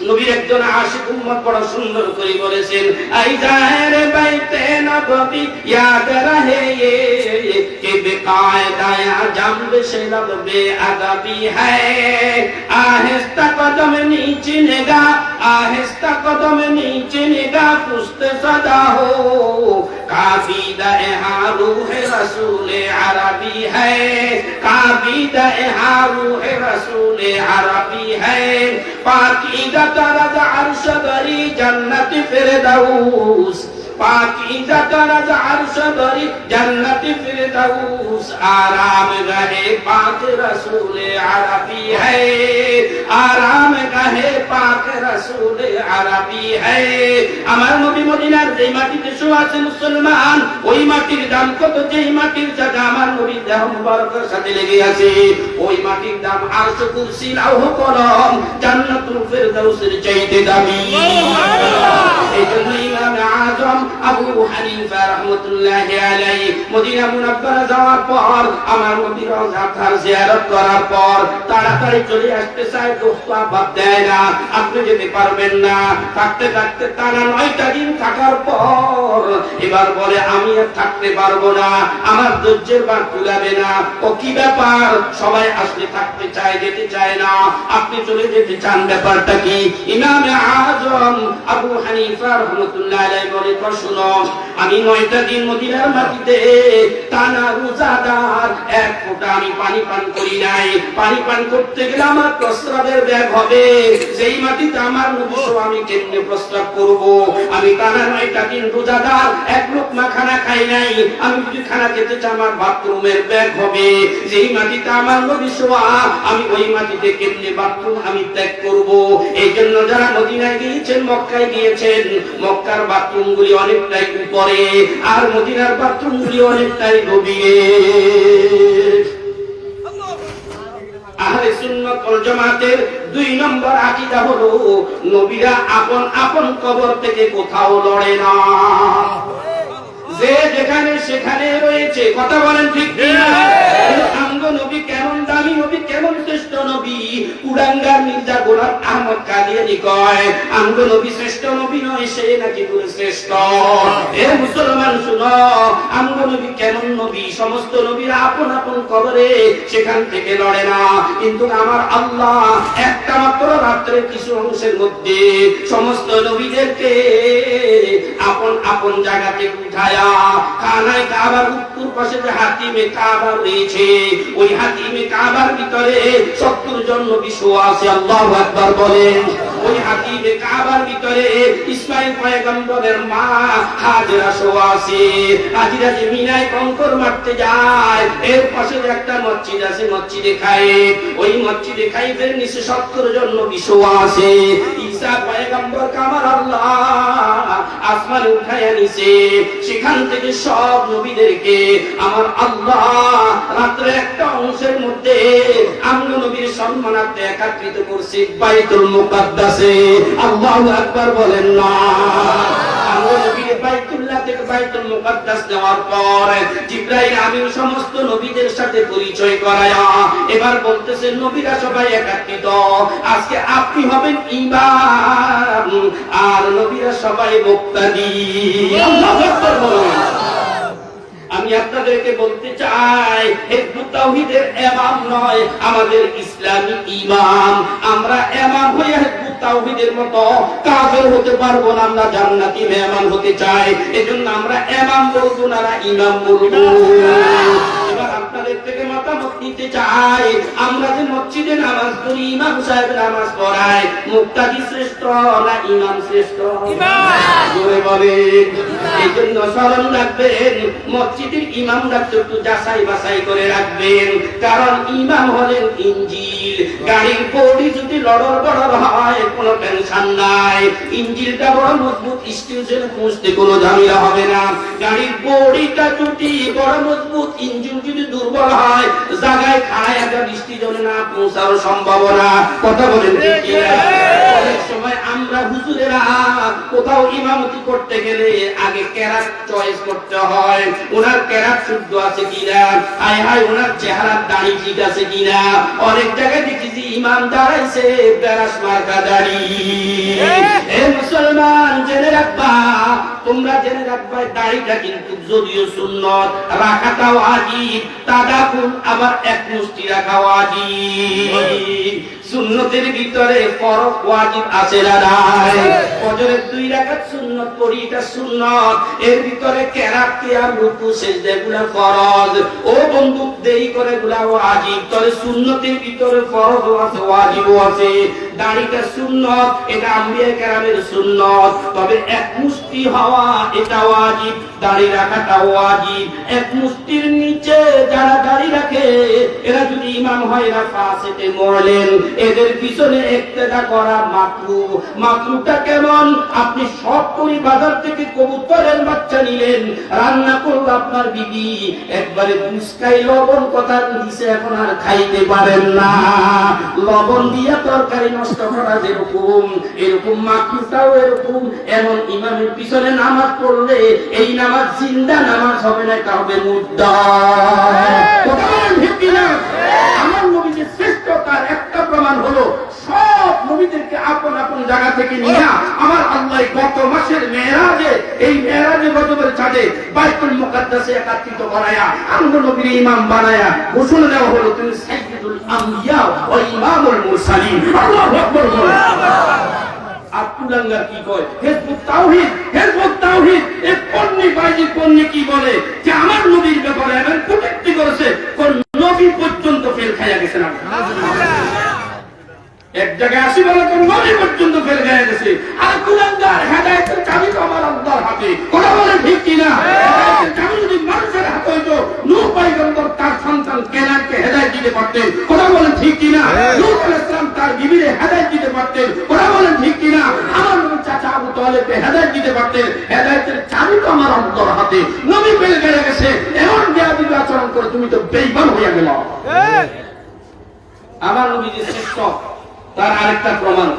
নবীর একজন আশিক উম্মত বড় সুন্দর করে বলেছেন, আই জাহের বাইতে নবী ইয়াদ রহে কে বেকায়দায়া জামবে সে लब बेअदबी है, आहिस्ता कदम नीचे निगाह, आहिस्ता कदम नीचे निगाह, पुश्त सदा हो काबीदा रूह रसूल अरबी है, काबीदा रूह रसूल अरबी है, पाकीदा तरज अर्श बरी जन्नत फिरदौस, पाकीदा तरज अर्श बरी जन्नत फिरदौस, आराम गहे पाक रसूल अरबी है, आराम गहे पाक रसूल अरबी है। আমার নবী মদিনার যেই মাটিতে শোয়া আছে মুসলমান, ওই মাটির দাম কত? যেই মাটির জায়গা আমার নবীর দেহ মুবারকের সাথে লেগে আছে, ওই মাটির দাম আরশ, কুরসি, লৌহ কলম, জান্নাতুল ফিরদাউসের চাইতে দামি। এইজন্য ইমাম আযম আবু হানিফা রাহমাতুল্লাহি আলাইহি মদিনা মুনাওয়ারা যাওয়ার পর, আমার নবীর রওজা জিয়ারত করার পর তাড়াতাড়ি চলে আসতে চায়, দোস্ত বাদ দেয় না, আপনি যেতে পারবেন না। থাকতে থাকতে টানা 9টা দিন থাকার পর এবার বলে আমি আর থাকতে পারবো না, আমার ধৈর্যের বাঁধ কুলাবে না। ও কি ব্যাপার? সবাই আসলে থাকতে চায়, যেতে চায় না, আপনি চলে যেতে চান, ব্যাপারটা কি? ইমাম আযম আবু হানিফা রাহমাতুল্লাহি আলাইহি বলে, শুনো, আমি 9টা দিন মদিনার মাটিতে টানা রোজাদার, এক ফোঁটা আমি পানি পান করি নাই। পানি পান করতে গেলে আমার প্রস্রাবের ব্যাগ হবে, সেই মাটিতে আমার নবী আমি কেমনে প্রস্রাব করব? আমি টানা 9টা দিন রোজাদার, এক লোকমা খানা খাই নাই, আমি যদি খানা খেতে চাই আমার বাথরুমের ব্যাগ হবে, যেই মাটিতে আমার নবী শোয়া, আমি ওই মাটিতে কেমনে বাথরুম আমি ত্যাগ করব? এই জন্য যারা মদিনায় গিয়েছেন, মক্কায় গিয়েছেন, মক্কার বাথরুমগুলি অনেকটাই উপরে আর মদিনার বাথরুমগুলি অনেকটাই গভীরে। আহলে সুন্নাত ওয়াল জামাতের 2 নম্বর আকীদা হলো নবীরা আপন আপন কবর থেকে কোথাও লড়ে না, যে যেখানে সেখানে রয়েছে। কথা বলেন ঠিক কিনা? আমগো নবী কেমন দামি নবী, কেমন শ্রেষ্ঠ নবী? কুড়াঙ্গার মির্জা গোলাম আহমদ কাদিয়ানী কয় আমগো নবী শ্রেষ্ঠ নবী নয়, সে নাকি পুরো শ্রেষ্ঠ। এ মুসলমান শুনো, আমগো নবী কেমন নবী? সমস্ত নবীরা আপন আপন কবরে সেখান থেকে লড়ে না, কিন্তু আমার আল্লাহ একটা মাত্র রাত্রের কিছু অংশের মধ্যে সমস্ত নবীদেরকে আপন আপন জায়গা থেকে উঠায়া খানায় কাবার উত্তর পাশে যে হাতিমে কাবা রয়েছে, ওই হাতিমে কাবার ভিতরে 70 জন নবী শোয়া আছে। আল্লাহু আকবার বলেন। ওই হাতিমে কাবার ভিতরে ইসমাঈল পয়গম্বরের মা হাজেরা শোয়া আছে। হাজেরা যে মিনায় কঙ্কর মারতে যায়, এর পাশে যে একটা মসজিদ আছে, মসজিদে খায়েফ, ওই মসজিদে খায়েফের নিচে 70 জন নবী শোয়া আছে। ঈসা পয়গম্বর কামার আল্লাহ আসমানে উঠায়া নিছে, সেখান থেকে সব নবীদেরকে আমার আল্লাহ রাত্রে একটা অংশের মধ্যে আমগো নবীর সম্মানার্থে একত্রিত করছে বাইতুল মুকাদ্দাসে। আল্লাহু আকবার বলেন না। আমগো নবীর বাইতুল্লাহ থেকে বাইতুল মুকাদ্দাস নেওয়ার পর জিবরাইল আমিন সমস্ত নবীদের সাথে পরিচয় করায়া এবার বলতেছেন নবীরা সবাই একত্রিত, আজকে আপনি হবেন ইমাম আর নবীরা সবাই মুক্তাদি। আল্লাহু আকবার বলুন। আমি আপনাদেরকে বলতে চাই হিজবুত তাওহীদের ইমাম নয়, আমাদের ইসলামী ইমাম। আমরা ইমাম হয়ে হিজবুত তাওহীদের মতো কাফের হতে পারবো না, আমরা জান্নাতি মেহমান হতে চাই। এজন্য আমরা ইমাম বলবো না, ইমাম বলবো। এবার আপনাদের থেকে মতামত নিতে চাই, আমরা যে মসজিদে নামাজ পড়ি, ইমাম সাহেব নামাজ পড়ায়, মুক্তাদি শ্রেষ্ঠ না ইমাম শ্রেষ্ঠ? জোরে বলেন। এই জন্য স্মরণ রাখবেন, মসজিদের ইমামরা একটু যাচাই বাছাই করে রাখবেন, কারণ ইমাম হলেন ইঞ্জিল। গাড়ির বডি যদি লড়র বড়র হয় কোনো টেনশন নাই, ইঞ্জিলটা বড় মজবুত, স্টিল খুঁজতে কোনো ঝামেলা হবে না। গাড়ির বডিটা যদি বড় মজবুত, ইঞ্জিন যদি দুর্বল হয়, জায়গায় খাড়ায় একটা বৃষ্টি জলে না পৌঁছার সম্ভাবনা। কথা বলেন ঠিক কি না? অনেক সময় আমরা হুজুরেরা কোথাও ইমামতি করতে গেলে আগে কেরাত চয়েস করতে হয়, ওনার কেরাত শুদ্ধ আছে কিনা, হায় হায় ওনার চেহারার দাড়ি ঠিক আছে কিনা। অনেক জায়গায় দেখেছি ইমাম দাঁড়াইছে বেরাস মার্কা দাড়ি। হে মুসলমান জেনে রাখবা, তোমরা জেনে রাখবা দাড়িটা কিন্তু যদিও সুন্নত, রাখাটা ওয়াজিব। তাদাকুল আবার এক মুষ্টি রাখা ওয়াজিব। সুন্নতের ভিতরে ফরজ ওয়াজিব আছে না নাই? ফজরের 2 রাকাত সুন্নত পড়ি, এটা সুন্নত। এর ভিতরে কেরাত কিয়াম রুকু সিজদা গুলো ফরজ। ও বন্ধু দেরি করে গুলো ওয়াজিব। তবে সুন্নতের ভিতরে ফরজও আছে ওয়াজিবও আছে। দাড়িটা সুন্নত, এটা আম্বিয়া কেরামের সুন্নত। তবে এক মুষ্টি হওয়া এটা ওয়াজিব, দাড়ি রাখাটা ওয়াজিব। এক মুষ্টির নিচে যারা দাড়ি রাখে এরা যদি ইমাম হয় এরা ফাসিকে মুআলিন, এদের পিছনে ইক্তেদা করা মাকরুহ। মাকরুহটা কেমন? আপনি সব করে বাজার থেকে কবুতরের বাচ্চা নিলেন, রান্না করলো আপনার বিবি, একবারে দুস্কাই লবণ কথা দিছে, এখন আর খাইতে পারেন না। লবণ দিয়া তরকারি নষ্ট করা যেরকম, এরকম মাকরুহটাও এরকম। এমন ইমামের পিছনে নামাজ পড়লে এই নামাজ জিন্দা নামাজ হবে না, এটা হবে মুর্দা। কথা বলেন ঠিক কিনা? আমার নবী যে শ্রেষ্ঠ তার একটা প্রমাণ হলো সব নবীদেরকে আপন আপন জায়গা থেকে নিয়ে আমার আল্লাহ গত মাসের মেরাজে, এই মেরাজে গজবের চাঁদে বাইতুল মুকাদ্দাসে একত্রিত করায়া আনন্দ নবীর ইমাম বানায়া ঘোষণা দেওয়া হলো তুমি সাইয়্যিদুল আম্বিয়া ওয়া ইমামুল মুরসালিন। আল্লাহু আকবার বলেন। আব্দুল্লাহ কি কয়? হিজবুত তাওহীদ, হিজবুত তাওহীদ এই পন্নী বাইজি পন্নী কি বলে যে আমার নবীর ব্যাপারে এমন কটূক্তি করেছে, কোন নবী পর্যন্ত ফেল খাইয়া গেছে না। এক জায়গায় আসি বলে কোন নবী পর্যন্ত ফেল খাইয়া গেছে। আর কুলাঙ্গার হেদায়েতের চাবি তো আমার আল্লাহর হাতে। কথা বলেন ঠিক কি না? হেদায়েতের চাবি যদি মানুষের হাতে হইতো, নূহ পয়গম্বর তার সন্তান কেনানকে হেদায়েত দিতে পারতেন। কথা বলেন ঠিক কি না? নূহ আলাইহিস সালাম তার বিবিরে হেদায়েত দিতে পারতেন। কথা বলেন ঠিক কি না? আমার নবীর চাচা আবু তালেবকে হেদায়েত দিতে পারতেন। হেদায়েতের চাবি তো আমার আল্লাহর হাতে। নবী ফেল খেয়ে গেছে, এমন বেয়াদবি আচরণ করে তুমি তো বেঈমান হয়ে গেল। আমার নবী যে শ্রেষ্ঠ তার আরেকটা প্রমাণ।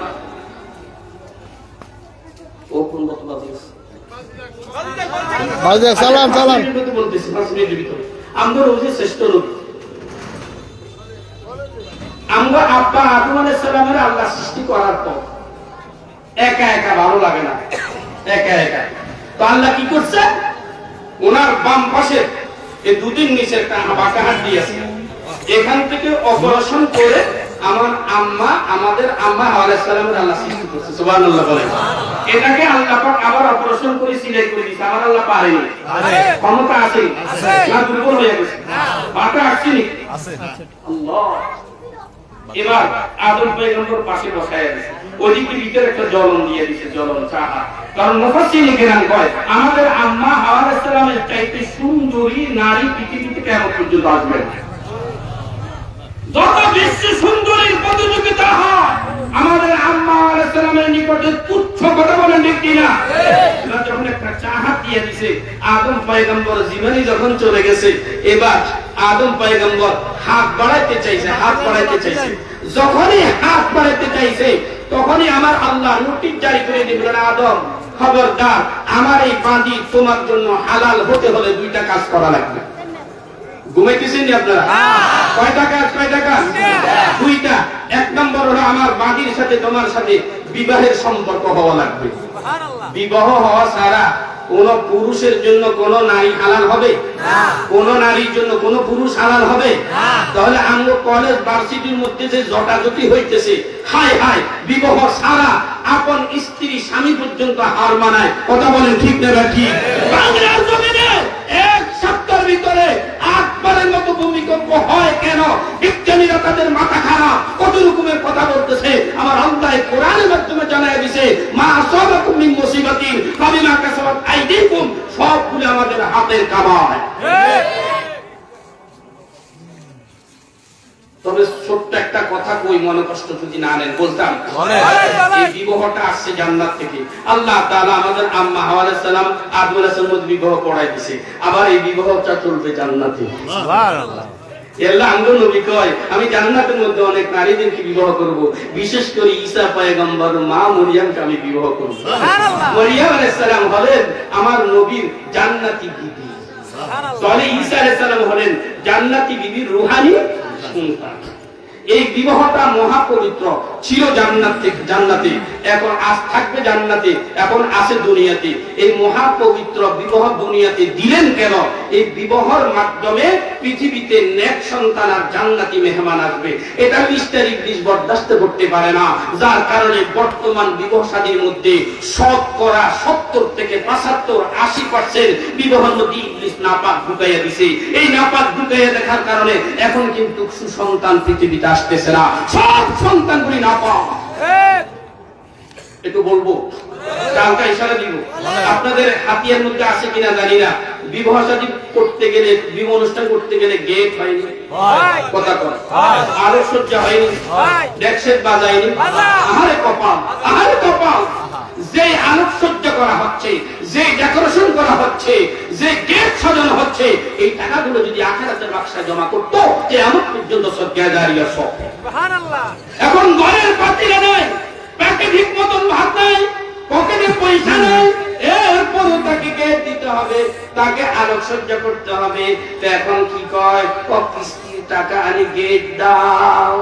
ও কোন বক্তব্য বলছে? সালাম সালাম বলতেছি 5 মিনিটের ভিতরে। আমরা নবী শ্রেষ্ঠ নবী। আমরা আব্বা আদম আলাইহিস সালামের আল্লাহ সৃষ্টি করার পর একা একা ভালো লাগে না, একা একা। তো আল্লাহ কি করছে? ওনার বাম পাশে এই দুদিন নিচে একটা বাঁকা হাড্ডি আছে, এখান থেকে অপারেশন করে আমাদের আম্মা আলাইহিস সালামের আল্লাহ সৃষ্টি করছে। সুবহানাল্লাহ বলেন। এটাকে আল্লাহ পাক আবার অপারেশন করে সিলাই করে দিয়েছে। আমার আল্লাহ পারেনি, ক্ষমতা আছে না, দুর্বল হয়ে গেছে, বাঁকা আসছেনি আছে। আল্লাহ এবার আদম পয়গম্বর পাশে বসায় দিয়েছে, ওদিকে ভিতরে একটা জ্বলন দিয়ে দিয়েছে, জ্বলন চাহা। কারণ মুফাসসিরিন কেরাম কয় আমাদের আম্মা হাওয়া আলাইহিস সালামের চাইতে সুন্দরী নারী পৃথিবীতে কিয়ামত পর্যন্ত আসবে না। যত বিশ্ব সুন্দরীর প্রতিযোগিতা হয় আমাদের আম্মা আলাইহিস সালামের নিকটে তুচ্ছ। কথা বলেন ঠিক কিনা? যখন একটা চাহা দিয়ে দিয়েছে, আদম পয়গম্বর জীবনী যখন চলে গেছে, এবার আদম পয়গম্বর হাত বাড়াইতে চাইছে, হাত বাড়াইতে চাইছে। যখনই হাত বাড়াইতে চাইছে তখনই আমার আল্লাহ নোটিশ জারি করে দিলেন, আদম খবরদার, আমার এই বাঁধি তোমার জন্য হালাল হতে হলে দুইটা কাজ করা লাগবে। ঘুমাইতেছেন আপনারা? কয়টা কাজ? দুইটা। এক নম্বর হলো আমার বাঁধির সাথে তোমার সাথে বিবাহের সম্পর্ক হওয়া লাগবে। বিবাহ হওয়া ছাড়া কোন পুরুষের জন্য কোন নারী হালাল হবে? কোন নারীর জন্য কোন পুরুষ হালাল হবে? তাহলে আমরা কলেজ ভার্সিটির মধ্যে যে জটাজটি হইতেছে, হায় হায়, বিবাহ ছাড়া আপন স্ত্রী স্বামী পর্যন্ত হার মানায়। কথা বলেন ঠিক না ঠিক? বাংলার জমিনে এক সপ্তাহের ভিতরে 8 বারের মতো ভূমিকম্প হয় কেন? বিজ্ঞানীরা তাদের মাথা খারাপ, কত রকমের কথা বলতেছে। আমার আল্লাহ কোরআনের মাধ্যমে জানায় দিয়েছে, মা আসাবাকুম মিন মুসিবাতিন ফাবিমা কাসাবাত আইদিকুম, সবগুলো আমাদের হাতের কামাই। তবে ছোট্ট একটা কথা কই, মনে কষ্ট যদি না নেন, বলতাম এই বিবাহটা আসছে জান্নাত থেকে। আল্লাহ তাআলা আমাদের আম্মা হাওয়া আলাইহিস সালাম আদম আলাইহিস সালামের মধ্যে বিবাহ পড়াই দিয়েছে, আবার এই বিবাহটা চলবে জান্নাতে। সুবহানাল্লাহ। আল্লাহ আমগো নবী কয়, আমি জান্নাতের মধ্যে অনেক নারীদেরকে বিবাহ করব, বিশেষ করে ঈসা পয়গম্বর মা মরিয়মকে আমি বিবাহ করব। সুবহানাল্লাহ। মরিয়ম আলাইহিস সালাম হলেন আমার নবীর জান্নাতি বিবি। সুবহানাল্লাহ। তাহলে ঈসা আলাইহিস সালাম হলেন জান্নাতি বিবির রূহানি সন্তান। এই বিবাহটা মহাপবিত্র ছিল জান্নাতে, এখন আজ থাকবে জান্নাতে, এখন আছে দুনিয়াতে। এই মহাপবিত্র বিবাহ দুনিয়াতে দিলেন কেন? এই বিবাহের মাধ্যমে পৃথিবীতে নেক সন্তান আর জান্নাতি মেহমান আসবে। এটা মিস্টার ইবলিস বরদাস্ত করতে পারে না, যার কারণে বর্তমান বিবাহ শাদীর মধ্যে শতকরা 70 থেকে 75-80% বিবাহের মধ্যে ইবলিস নাপাক ঢুকাইয়া দিছে। এই নাপাক ঢুকাইয়া দেখার কারণে এখন কিন্তু সুসন্তান পৃথিবীতে আসতেছে না, সব সন্তানগুলি নাপাক। একটু বলবো, কালকে ইশারা দিব। আপনাদের হাতিয়ার মধ্যে আছে কিনা জানি না, বিবাহ শাদী করতে গেলে, বিবাহ অনুষ্ঠান করতে গেলে গেট হয়নি, কথা কয়, আলোক সজ্জা হয়নি, ডেকসেট বাজায়নি। আহারে কপাল, আহারে কপাল! যে আলোক সজ্জা করা হচ্ছে, যে ডেকোরেশন করা হচ্ছে, যে গেট সাজানো হচ্ছে, এই টাকাগুলো যদি আখিরাতের বাক্সে জমা করতো, কিয়ামত পর্যন্ত সজ্জা জারিয়া সব। সুবহানাল্লাহ। এখন ঘরের পাতিলা নাই, পেটে ঠিক মতন ভাত নাই, পকেটে পয়সা নাই, এরপরও তাকে গেট দিতে হবে, তাকে আলোকসজ্জা করতে হবে। তো এখন কি কয়, কিস্তির টাকা আনি গেট দাও।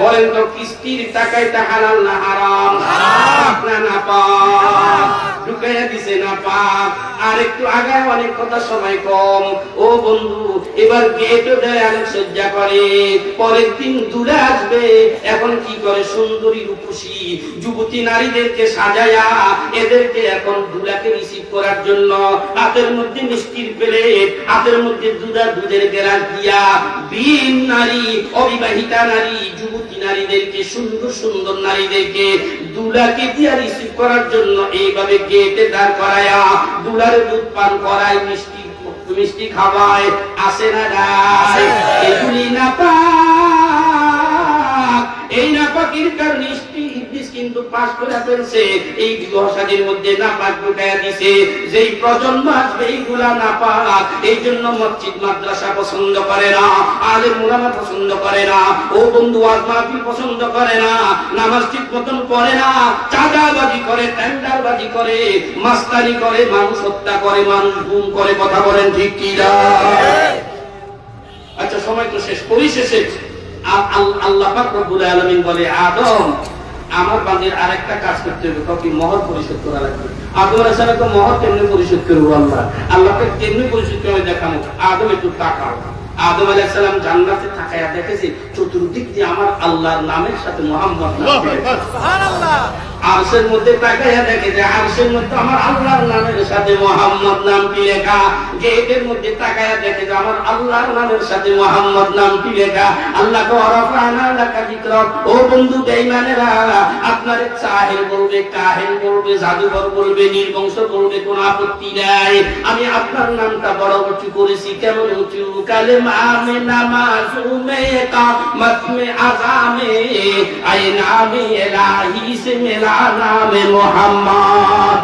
বলেন তো, কিস্তির টাকায় তা হালাল না হারাম? আপনার না পাক ঢুকাইয়া দিছে না পাক। আর একটু আগায় অনেক কথা, সময় কম। ও বন্ধু, এবার গেটও দেয়, আলোকসজ্জা করে, পরের দিন দূরে আসবে। এখন কি করে, সুন্দরী রূপসী যুবতী নারীদেরকে সাজায়া এদেরকে এখন দুলাকে রিসিভ করার জন্য হাতের মধ্যে মিষ্টির প্লেট, হাতের মধ্যে দুধের গ্লাস দিয়া বীর নারী, অবিবাহিতা নারী, যুবতী নারীদেরকে, সুন্দর সুন্দর নারীদেরকে দুলাকে দিয়া রিসিভ করার জন্য এইভাবে গেটে দাঁড় করায়া দুলার দুধ পান করায়, মিষ্টি খাওয়ায়। আসে না যায়, এগুলি না পাক। এই নাপাকের কারণে ইবলিস কিন্তু পাশ করে ফেলছে। এই বিবাহ শাদীর মধ্যে নাপাক ঢুকাইয়া দিছে। যেই প্রজন্ম আসবে এইগুলা নাপাক। এই জন্য মসজিদ মাদ্রাসা পছন্দ করে না, আলেম উলামা পছন্দ করে না, ও বন্ধু ওয়াজ মাহফিল পছন্দ করে না, নামাজ ঠিক মতন পড়ে না, চাঁদাবাজি করে, টেন্ডারবাজি করে, মাস্তানি করে, মানুষ হত্যা করে, মানুষ গুম করে। কথা বলেন ঠিক কি না? আচ্ছা, সময় তো শেষ, পরিশেষে আল্লাহ পাক রব্বুল আলামিন বলে, আদম, আমার বান্দির আরেকটা কাজ করতে হবে, কি মহর পরিশোধ করা লাগবে। আদম আলাইহিস সালামকে মহর কেমনে পরিশোধ করবো? আল্লাহকে কেমনে পরিশোধ করে দেখানো? আদম একটু তাকাও। আদম আলাইহিস সালাম জান্নাতে তাকায়া দেখেছে চতুর্দিক দিয়ে আমার আল্লাহর নামের সাথে মুহাম্মদ নাম। সুবহানাল্লাহ। আরশের মধ্যে তাকায়া দেখে যে আরশের মধ্যে আমার আল্লাহর নামের সাথে মুহাম্মদ নামটি লেখা। গেটের মধ্যে তাকায়া দেখে যে আমার আল্লাহর নামের সাথে মুহাম্মদ নামটি লেখা। আল্লাহ কো রাফানা লাকা যিকরাক। ও বন্ধু বেঈমানেরা, আপনারে সাহির বলবে, কাহিন বলবে, জাদুঘর বলবে, নির্বংশ বলবে, কোনো আপত্তি নাই। আমি আপনার নামটা বড় উঁচু করেছি। কেমন উঁচু? কালেমা মে নামাজু মে কামত মে আযামে আয় নামে ইলাহি সে মেলা নামে মোহাম্মদ।